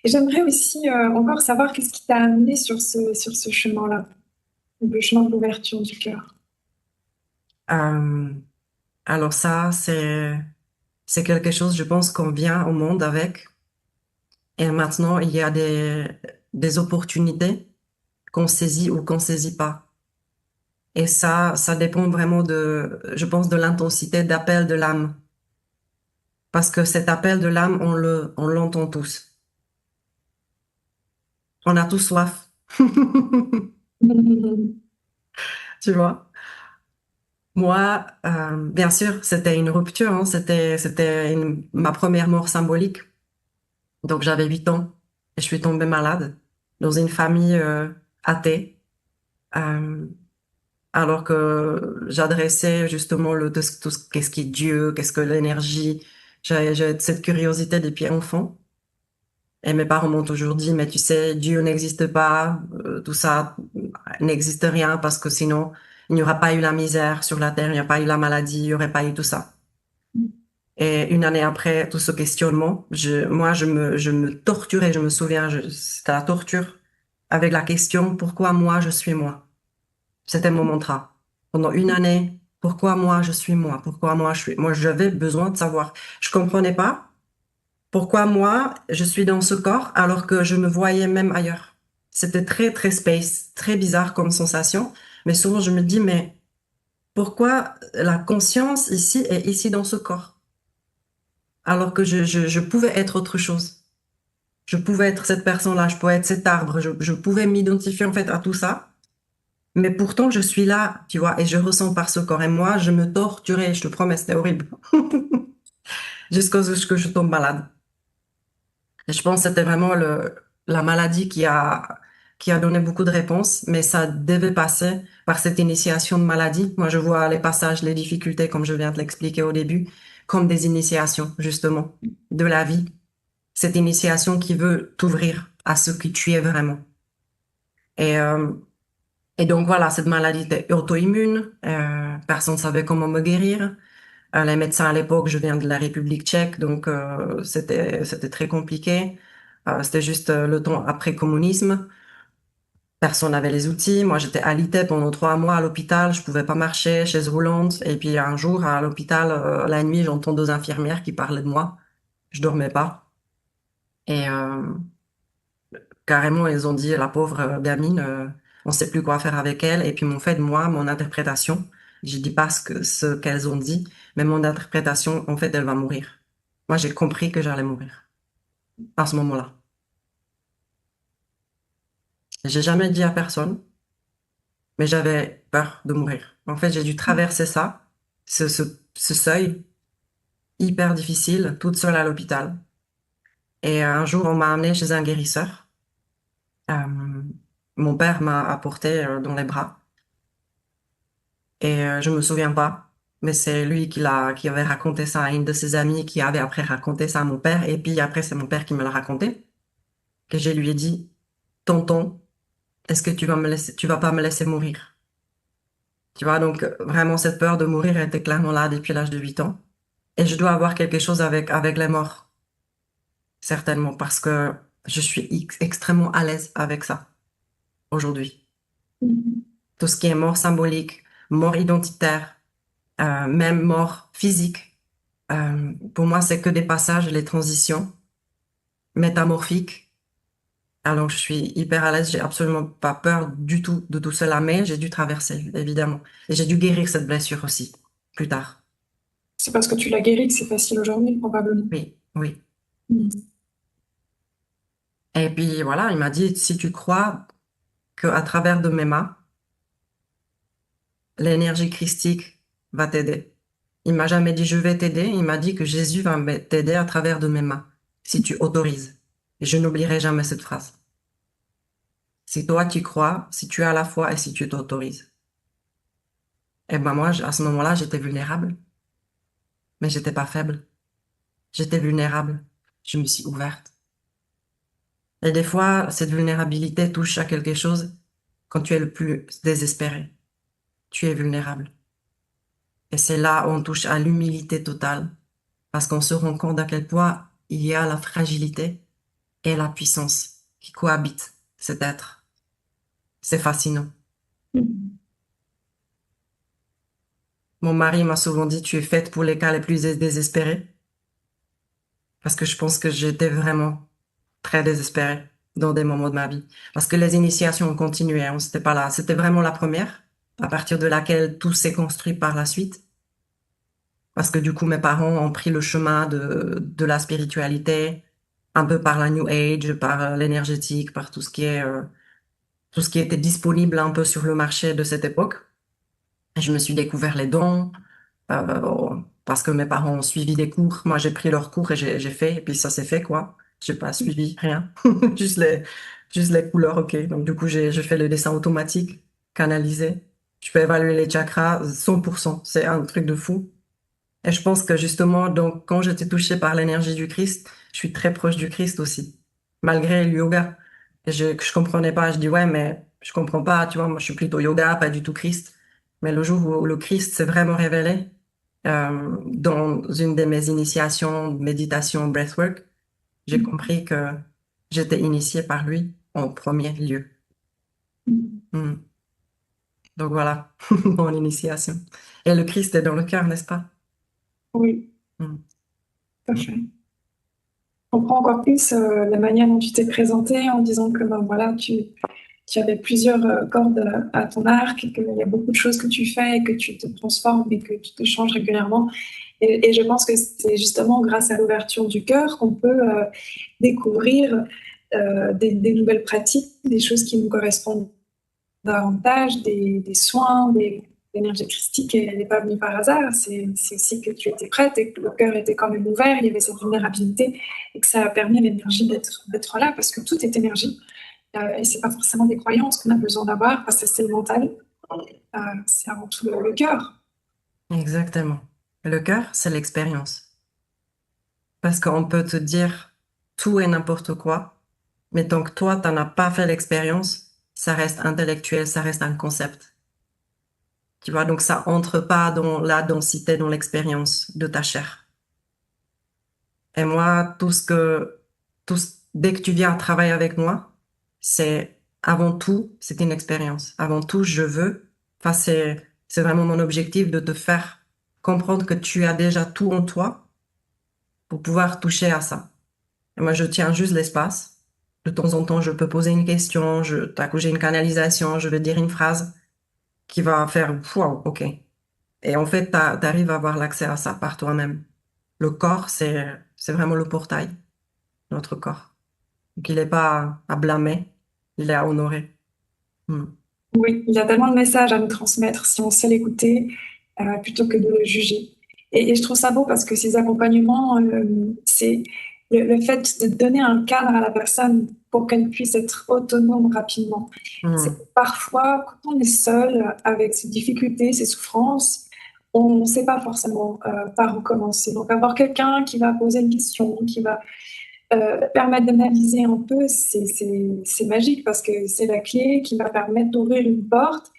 Speaker 1: Et j'aimerais aussi encore savoir qu'est-ce qui t'a amené sur ce chemin-là, le chemin de l'ouverture du cœur.
Speaker 2: Euh, alors ça, c'est quelque chose, je pense, qu'on vient au monde avec. Et maintenant, il y a des opportunités qu'on saisit ou qu'on saisit pas. Et ça dépend vraiment je pense, de l'intensité d'appel de l'âme. Parce que cet appel de l'âme, on l'entend tous. On a tous soif. Tu vois? Moi, bien sûr, c'était une rupture, hein, ma première mort symbolique. Donc j'avais 8 ans et je suis tombée malade dans une famille athée, euh, alors que j'adressais justement tout qu'est-ce qui est Dieu, qu'est-ce que l'énergie. J'ai cette curiosité depuis enfant. Et mes parents m'ont toujours dit, mais tu sais, Dieu n'existe pas, tout ça n'existe rien parce que sinon, il n'y aura pas eu la misère sur la terre, il n'y a pas eu la maladie, il n'y aurait pas eu tout ça. Et une année après tout ce questionnement, je me torturais, je me souviens, c'était la torture avec la question, pourquoi moi je suis moi? C'était mon mantra. Pendant une année, pourquoi moi je suis moi? Pourquoi moi je suis, moi j'avais besoin de savoir. Je comprenais pas pourquoi moi je suis dans ce corps alors que je me voyais même ailleurs. C'était très, très space, très bizarre comme sensation. Mais souvent je me dis, mais pourquoi la conscience ici est ici dans ce corps? Alors que je pouvais être autre chose. Je pouvais être cette personne-là, je pouvais être cet arbre, je pouvais m'identifier en fait à tout ça. Mais pourtant, je suis là, tu vois, et je ressens par ce corps. Et moi, je me torturais, je te promets, c'était horrible. Jusqu'à ce que je tombe malade. Et je pense que c'était vraiment la maladie qui a donné beaucoup de réponses, mais ça devait passer par cette initiation de maladie. Moi, je vois les passages, les difficultés, comme je viens de l'expliquer au début, comme des initiations, justement, de la vie. Cette initiation qui veut t'ouvrir à ce que tu es vraiment. Et, euh, et donc voilà, cette maladie était auto-immune, personne ne savait comment me guérir. Les médecins à l'époque, je viens de la République tchèque, donc c'était très compliqué. C'était juste le temps après communisme. Personne n'avait les outils. Moi, j'étais alitée pendant 3 mois à l'hôpital. Je pouvais pas marcher, chaise roulante. Et puis un jour, à l'hôpital, la nuit, j'entends 2 infirmières qui parlaient de moi. Je dormais pas. Et carrément, ils ont dit, la pauvre gamine, on sait plus quoi faire avec elle. Et puis, m'ont fait de moi mon interprétation. Je dis pas ce qu'elles ont dit, mais mon interprétation, en fait, elle va mourir. Moi, j'ai compris que j'allais mourir à ce moment-là. J'ai jamais dit à personne, mais j'avais peur de mourir. En fait, j'ai dû traverser ça, ce seuil hyper difficile, toute seule à l'hôpital. Et un jour, on m'a amenée chez un guérisseur. Euh, Mon père m'a apporté dans les bras. Et je me souviens pas, mais c'est lui qui avait raconté ça à une de ses amies, qui avait après raconté ça à mon père. Et puis après, c'est mon père qui me l'a raconté, que je lui ai dit, tonton, est-ce que tu vas pas me laisser mourir? Tu vois, donc vraiment cette peur de mourir était clairement là depuis l'âge de 8 ans. Et je dois avoir quelque chose avec les morts, certainement, parce que je suis extrêmement à l'aise avec ça aujourd'hui. Tout ce qui est mort symbolique, mort identitaire, même mort physique. Pour moi, c'est que des passages, les transitions métamorphiques. Alors, je suis hyper à l'aise, j'ai absolument pas peur du tout de tout cela, mais j'ai dû traverser, évidemment. Et j'ai dû guérir cette blessure aussi, plus tard.
Speaker 1: C'est parce que tu l'as guéri que c'est facile aujourd'hui, probablement.
Speaker 2: Oui, oui.
Speaker 1: Mm.
Speaker 2: Et puis voilà, il m'a dit, si tu crois qu'à travers de mes mains, l'énergie christique va t'aider. Il m'a jamais dit je vais t'aider, il m'a dit que Jésus va t'aider à travers de mes mains, si tu autorises. Et je n'oublierai jamais cette phrase. Si toi tu crois, si tu as la foi et si tu t'autorises. Et ben moi, à ce moment-là, j'étais vulnérable, mais j'étais pas faible. J'étais vulnérable. Je me suis ouverte. Et des fois, cette vulnérabilité touche à quelque chose quand tu es le plus désespéré. Tu es vulnérable. Et c'est là où on touche à l'humilité totale, parce qu'on se rend compte à quel point il y a la fragilité et la puissance qui cohabitent cet être. C'est fascinant.
Speaker 1: Mm.
Speaker 2: Mon mari m'a souvent dit, tu es faite pour les cas les plus désespérés, parce que je pense que j'étais vraiment très désespérée dans des moments de ma vie. Parce que les initiations ont continué, on s'était pas là. C'était vraiment la première, à partir de laquelle tout s'est construit par la suite. Parce que du coup, mes parents ont pris le chemin de la spiritualité, un peu par la New Age, par l'énergétique, par tout ce qui est, tout ce qui était disponible un peu sur le marché de cette époque. Et je me suis découvert les dons parce que mes parents ont suivi des cours. Moi, j'ai pris leurs cours et j'ai fait, et puis ça s'est fait, quoi. J'ai pas suivi rien. Juste juste les couleurs, ok. Donc, du coup, j'ai fait le dessin automatique, canalisé. Je peux évaluer les chakras 100%. C'est un truc de fou. Et je pense que justement, donc, quand j'étais touchée par l'énergie du Christ, je suis très proche du Christ aussi, malgré le yoga. Et je comprenais pas. Je dis, ouais, mais je comprends pas, tu vois, moi, je suis plutôt yoga, pas du tout Christ. Mais le jour où le Christ s'est vraiment révélé, dans une de mes initiations, méditation, breathwork, j'ai compris que j'étais initiée par lui en premier lieu. Hmm. Donc voilà, mon initiation. Et le Christ est dans le cœur, n'est-ce pas?
Speaker 1: Oui,
Speaker 2: Hmm.
Speaker 1: tout à fait. Je comprends encore plus la manière dont tu t'es présenté en disant que ben, voilà, tu avais plusieurs cordes à ton arc, et qu'il y a beaucoup de choses que tu fais et que tu te transformes et que tu te changes régulièrement. Et je pense que c'est justement grâce à l'ouverture du cœur qu'on peut découvrir des nouvelles pratiques, des choses qui nous correspondent davantage, des soins, des l'énergie christique, elle n'est pas venue par hasard. C'est aussi que tu étais prête et que le cœur était quand même ouvert, il y avait cette vulnérabilité et que ça a permis à l'énergie d'être là parce que tout est énergie. Et c'est pas forcément des croyances qu'on a besoin d'avoir parce que c'est le mental, c'est avant tout le cœur.
Speaker 2: Exactement. Le cœur, c'est l'expérience. Parce qu'on peut te dire tout et n'importe quoi, mais tant que toi, t'en as pas fait l'expérience, ça reste intellectuel, ça reste un concept. Tu vois, donc ça entre pas dans la densité, dans l'expérience de ta chair. Et moi, dès que tu viens travailler avec moi, avant tout, c'est une expérience. Avant tout, enfin, c'est vraiment mon objectif de te faire comprendre que tu as déjà tout en toi pour pouvoir toucher à ça. Et moi, je tiens juste l'espace. De temps en temps, je peux poser une question, tac, j'ai une canalisation, je vais dire une phrase qui va faire wow, ok. Et en fait, t'arrives à avoir l'accès à ça par toi-même. Le corps, c'est vraiment le portail, notre corps. Donc, il n'est pas à blâmer, il est à honorer. Hmm.
Speaker 1: Oui, il y a tellement de messages à nous transmettre si on sait l'écouter plutôt que de le juger. Et je trouve ça beau parce que ces accompagnements, c'est le fait de donner un cadre à la personne pour qu'elle puisse être autonome rapidement. C'est que
Speaker 2: Hmm.
Speaker 1: parfois, quand on est seul avec ses difficultés, ses souffrances, on ne sait pas forcément par où commencer. Donc, avoir quelqu'un qui va poser une question, qui va permettre d'analyser un peu, c'est magique parce que c'est la clé qui va permettre d'ouvrir une porte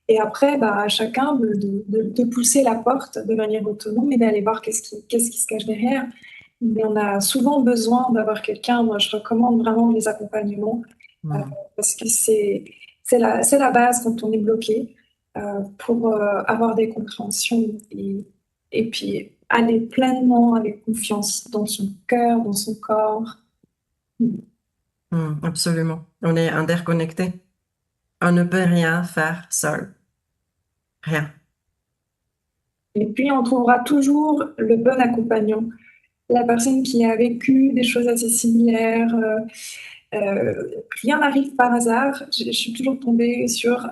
Speaker 1: et après, bah, à chacun de pousser la porte de manière autonome et d'aller voir qu'est-ce qui se cache derrière. Mais on a souvent besoin d'avoir quelqu'un. Moi, je recommande vraiment les accompagnements euh,
Speaker 2: Hmm.
Speaker 1: parce que c'est la base quand on est bloqué pour avoir des compréhensions et puis aller pleinement avec confiance dans son cœur, dans son corps.
Speaker 2: Hmm. Absolument. On est interconnectés. On ne peut rien faire seul. Rien.
Speaker 1: Et puis, on trouvera toujours le bon accompagnant, la personne qui a vécu des choses assez similaires. Rien n'arrive par hasard. Je suis toujours tombée sur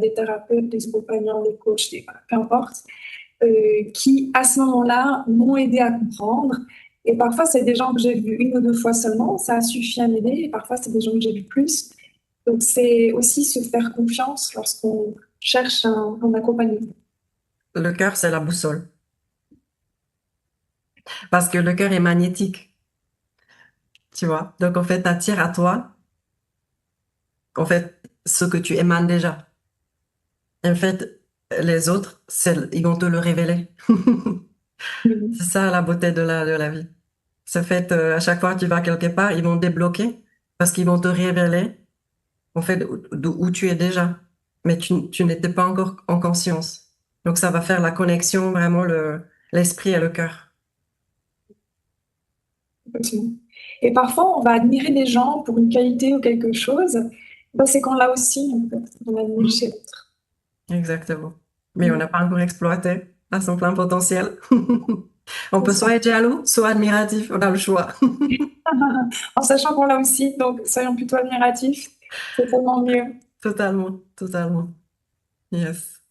Speaker 1: des thérapeutes, des accompagnants, des coachs, peu importe, qui, à ce moment-là, m'ont aidé à comprendre. Et parfois, c'est des gens que j'ai vus une ou deux fois seulement, ça a suffi à m'aider. Et parfois, c'est des gens que j'ai vus plus. Donc, c'est aussi se faire confiance lorsqu'on cherche un accompagnement.
Speaker 2: Le cœur, c'est la boussole. Parce que le cœur est magnétique, tu vois. Donc, en fait, t'attires à toi, en fait, ce que tu émanes déjà. En fait, les autres, ils vont te le révéler. C'est
Speaker 1: Mhm.
Speaker 2: ça la beauté de la vie. C'est fait, à chaque fois que tu vas quelque part, ils vont débloquer parce qu'ils vont te révéler, en fait, d'où tu es déjà. Mais tu n'étais pas encore en conscience. Donc, ça va faire la connexion, vraiment, l'esprit et le cœur.
Speaker 1: Effectivement. Et parfois, on va admirer des gens pour une qualité ou quelque chose. Ben, c'est qu'on l'a aussi, en fait, on admire
Speaker 2: Mhm.
Speaker 1: chez l'autre.
Speaker 2: Exactement. Mais on
Speaker 1: Mm.
Speaker 2: n'a pas encore exploité à son plein potentiel. On
Speaker 1: C'est
Speaker 2: peut
Speaker 1: ça.
Speaker 2: soit être jaloux, soit admiratif. On a le choix.
Speaker 1: En sachant qu'on l'a aussi, donc soyons plutôt admiratifs. C'est tellement mieux.
Speaker 2: Totalement, totalement. Yes.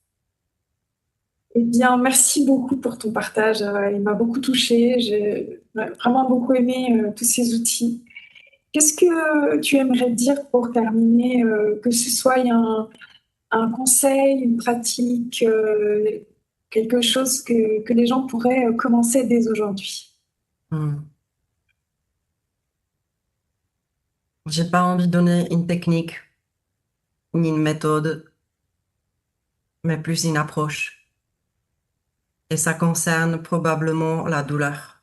Speaker 1: Eh bien, merci beaucoup pour ton partage. Il m'a beaucoup touchée. J'ai vraiment beaucoup aimé tous ces outils. Qu'est-ce que tu aimerais dire pour terminer, que ce soit un conseil, une pratique, quelque chose que les gens pourraient commencer dès aujourd'hui?
Speaker 2: Hmm. J'ai pas envie de donner une technique ni une méthode, mais plus une approche. Et ça concerne probablement la douleur.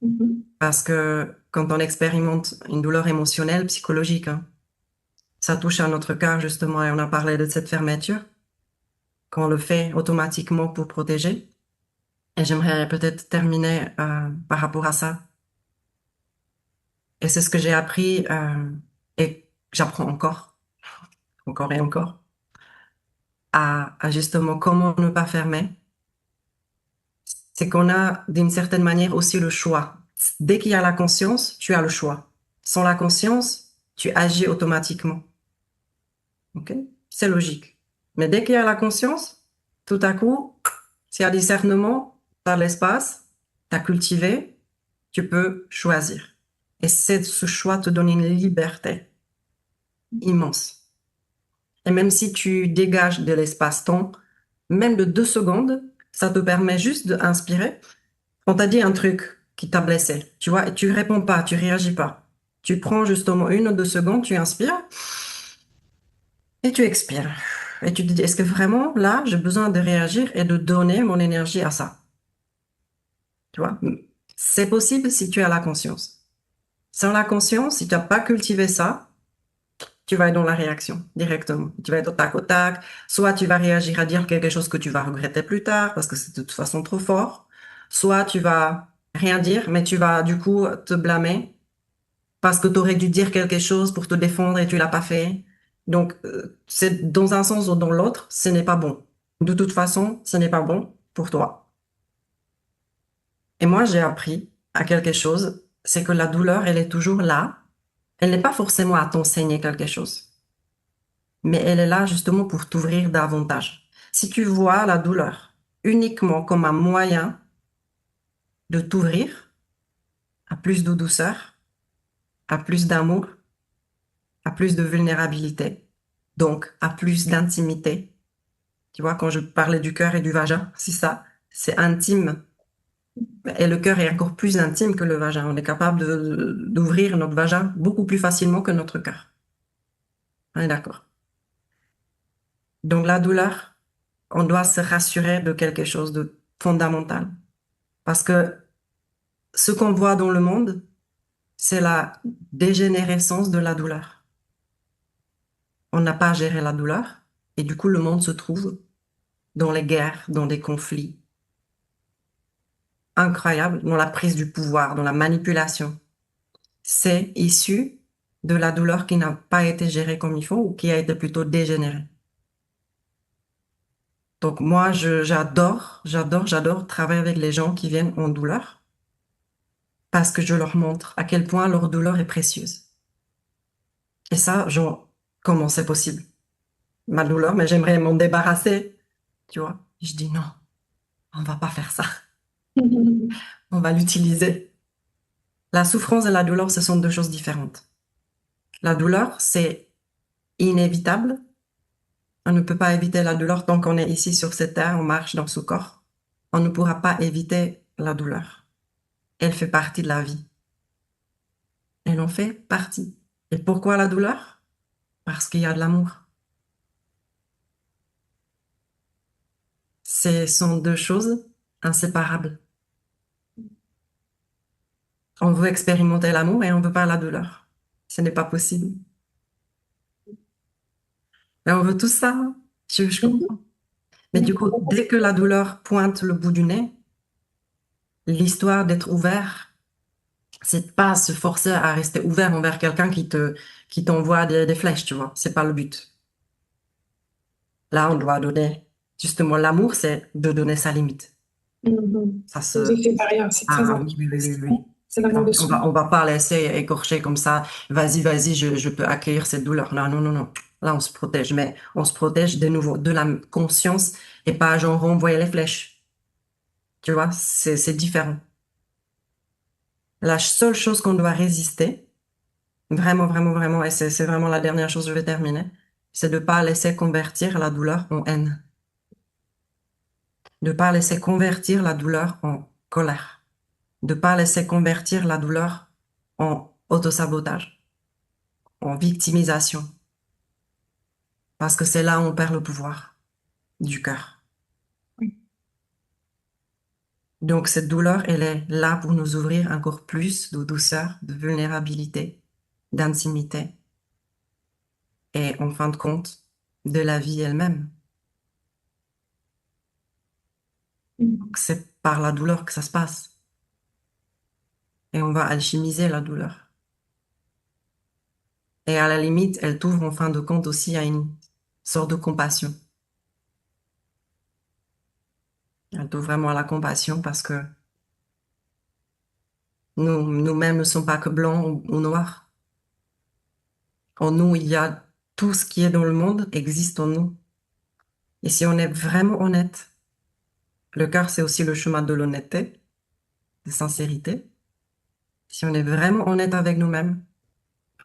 Speaker 1: Mhm.
Speaker 2: Parce que quand on expérimente une douleur émotionnelle, psychologique, hein, ça touche à notre cœur justement, et on a parlé de cette fermeture, qu'on le fait automatiquement pour protéger. Et j'aimerais peut-être terminer par rapport à ça. Et c'est ce que j'ai appris et j'apprends encore et encore, à justement comment ne pas fermer. C'est qu'on a d'une certaine manière aussi le choix. Dès qu'il y a la conscience, tu as le choix. Sans la conscience, tu agis automatiquement. Ok? C'est logique. Mais dès qu'il y a la conscience, tout à coup, s'il y a discernement, tu as l'espace, tu as cultivé, tu peux choisir. Et ce choix te donne une liberté immense. Et même si tu dégages de l'espace-temps, même de 2 secondes, ça te permet juste d'inspirer. On t'a dit un truc qui t'a blessé, tu vois, et tu réponds pas, tu réagis pas. Tu prends justement 1 ou 2 secondes, tu inspires et tu expires. Et tu te dis, est-ce que vraiment, là, j'ai besoin de réagir et de donner mon énergie à ça? Tu vois, c'est possible si tu as la conscience. Sans la conscience, si tu n'as pas cultivé ça, tu vas être dans la réaction directement. Tu vas être au tac au tac. Soit tu vas réagir à dire quelque chose que tu vas regretter plus tard parce que c'est de toute façon trop fort. Soit tu vas rien dire, mais tu vas du coup te blâmer parce que tu aurais dû dire quelque chose pour te défendre et tu l'as pas fait. Donc, c'est dans un sens ou dans l'autre, ce n'est pas bon. De toute façon, ce n'est pas bon pour toi. Et moi, j'ai appris à quelque chose, c'est que la douleur, elle est toujours là. Elle n'est pas forcément à t'enseigner quelque chose, mais elle est là justement pour t'ouvrir davantage. Si tu vois la douleur uniquement comme un moyen de t'ouvrir à plus de douceur, à plus d'amour, à plus de vulnérabilité, donc à plus d'intimité. Tu vois, quand je parlais du cœur et du vagin, c'est ça, c'est intime. Et le cœur est encore plus intime que le vagin. On est capable d'ouvrir notre vagin beaucoup plus facilement que notre cœur. On est d'accord. Donc la douleur, on doit se rassurer de quelque chose de fondamental. Parce que ce qu'on voit dans le monde, c'est la dégénérescence de la douleur. On n'a pas géré la douleur et du coup le monde se trouve dans les guerres, dans des conflits incroyables, dans la prise du pouvoir, dans la manipulation. C'est issu de la douleur qui n'a pas été gérée comme il faut ou qui a été plutôt dégénérée. Donc moi, j'adore travailler avec les gens qui viennent en douleur parce que je leur montre à quel point leur douleur est précieuse. Et ça, genre, comment c'est possible? Ma douleur, mais j'aimerais m'en débarrasser, tu vois. Je dis non, on va pas faire ça. On va l'utiliser. La souffrance et la douleur, ce sont deux choses différentes. La douleur, c'est inévitable. On ne peut pas éviter la douleur tant qu'on est ici sur cette terre, on marche dans ce corps. On ne pourra pas éviter la douleur. Elle fait partie de la vie. Elle en fait partie. Et pourquoi la douleur? Parce qu'il y a de l'amour. Ce sont deux choses inséparables. On veut expérimenter l'amour et on veut pas la douleur. Ce n'est pas possible. Mais on veut tout ça, hein. Je comprends. Mais du coup, dès que la douleur pointe le bout du nez, l'histoire d'être ouvert, c'est pas se forcer à rester ouvert envers quelqu'un qui t'envoie des flèches, tu vois. C'est pas le but. Là, on doit donner, justement, l'amour, c'est de donner sa limite.
Speaker 1: Mhm.
Speaker 2: Ça
Speaker 1: Aux
Speaker 2: se,
Speaker 1: effets barrières, c'est très
Speaker 2: ah oui, oui, oui, oui, oui.
Speaker 1: important. C'est l'amour de soi.
Speaker 2: On va pas laisser écorcher comme ça. Vas-y, je peux accueillir cette douleur. Non, non, non, non. Là, on se protège, mais on se protège de nouveau de la conscience et pas genre renvoyer les flèches. Tu vois, c'est différent. La seule chose qu'on doit résister, vraiment, vraiment, vraiment, et c'est vraiment la dernière chose, je vais terminer, c'est de ne pas laisser convertir la douleur en haine. De ne pas laisser convertir la douleur en colère. De ne pas laisser convertir la douleur en autosabotage, en victimisation. Parce que c'est là où on perd le pouvoir du cœur.
Speaker 1: Oui.
Speaker 2: Donc cette douleur, elle est là pour nous ouvrir encore plus de douceur, de vulnérabilité, d'intimité et en fin de compte, de la vie elle-même.
Speaker 1: Mm.
Speaker 2: C'est par la douleur que ça se passe. Et on va alchimiser la douleur. Et à la limite, elle t'ouvre en fin de compte aussi à une sorte de compassion. Elle t'ouvre vraiment à la compassion parce que nous-mêmes ne sommes pas que blancs ou noirs. En nous, il y a tout ce qui est dans le monde existe en nous. Et si on est vraiment honnête, le cœur, c'est aussi le chemin de l'honnêteté, de sincérité. Si on est vraiment honnête avec nous-mêmes,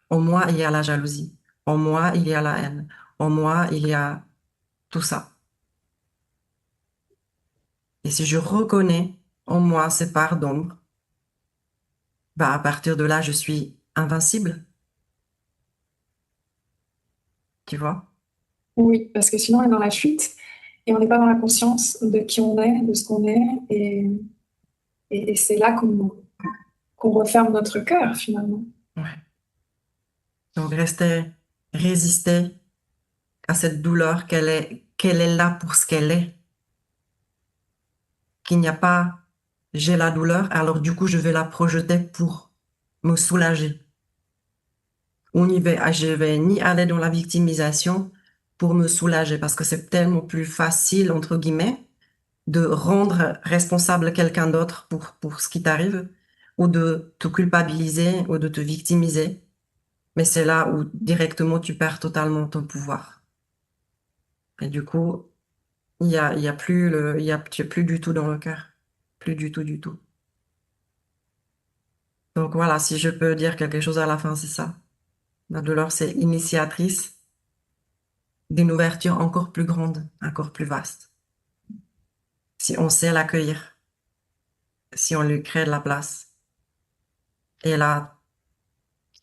Speaker 2: en moi, il y a la jalousie. En moi, il y a la haine. En moi, il y a tout ça. Et si je reconnais en moi ces parts d'ombre, bah, à partir de là, je suis invincible, tu vois?
Speaker 1: Oui, parce que sinon on est dans la fuite et on n'est pas dans la conscience de qui on est, de ce qu'on est, et c'est là qu'on referme notre cœur finalement.
Speaker 2: Ouais. Donc, rester, résister à cette douleur qu'elle est là pour ce qu'elle est. Qu'il n'y a pas, j'ai la douleur, alors du coup, je vais la projeter pour me soulager. Je vais ni aller dans la victimisation pour me soulager parce que c'est tellement plus facile, entre guillemets, de rendre responsable quelqu'un d'autre pour ce qui t'arrive ou de te culpabiliser ou de te victimiser. Mais c'est là où directement tu perds totalement ton pouvoir. Et du coup, il y a plus tu es plus du tout dans le cœur. Plus du tout, du tout. Donc voilà, si je peux dire quelque chose à la fin, c'est ça. La douleur, c'est initiatrice d'une ouverture encore plus grande, encore plus vaste. Si on sait l'accueillir, si on lui crée de la place. Et elle a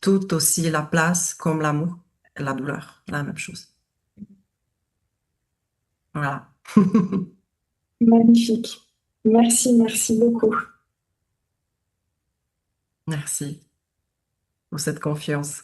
Speaker 2: tout aussi la place comme l'amour et la douleur, la même chose. Voilà.
Speaker 1: Magnifique. Merci, merci beaucoup.
Speaker 2: Merci pour cette confiance.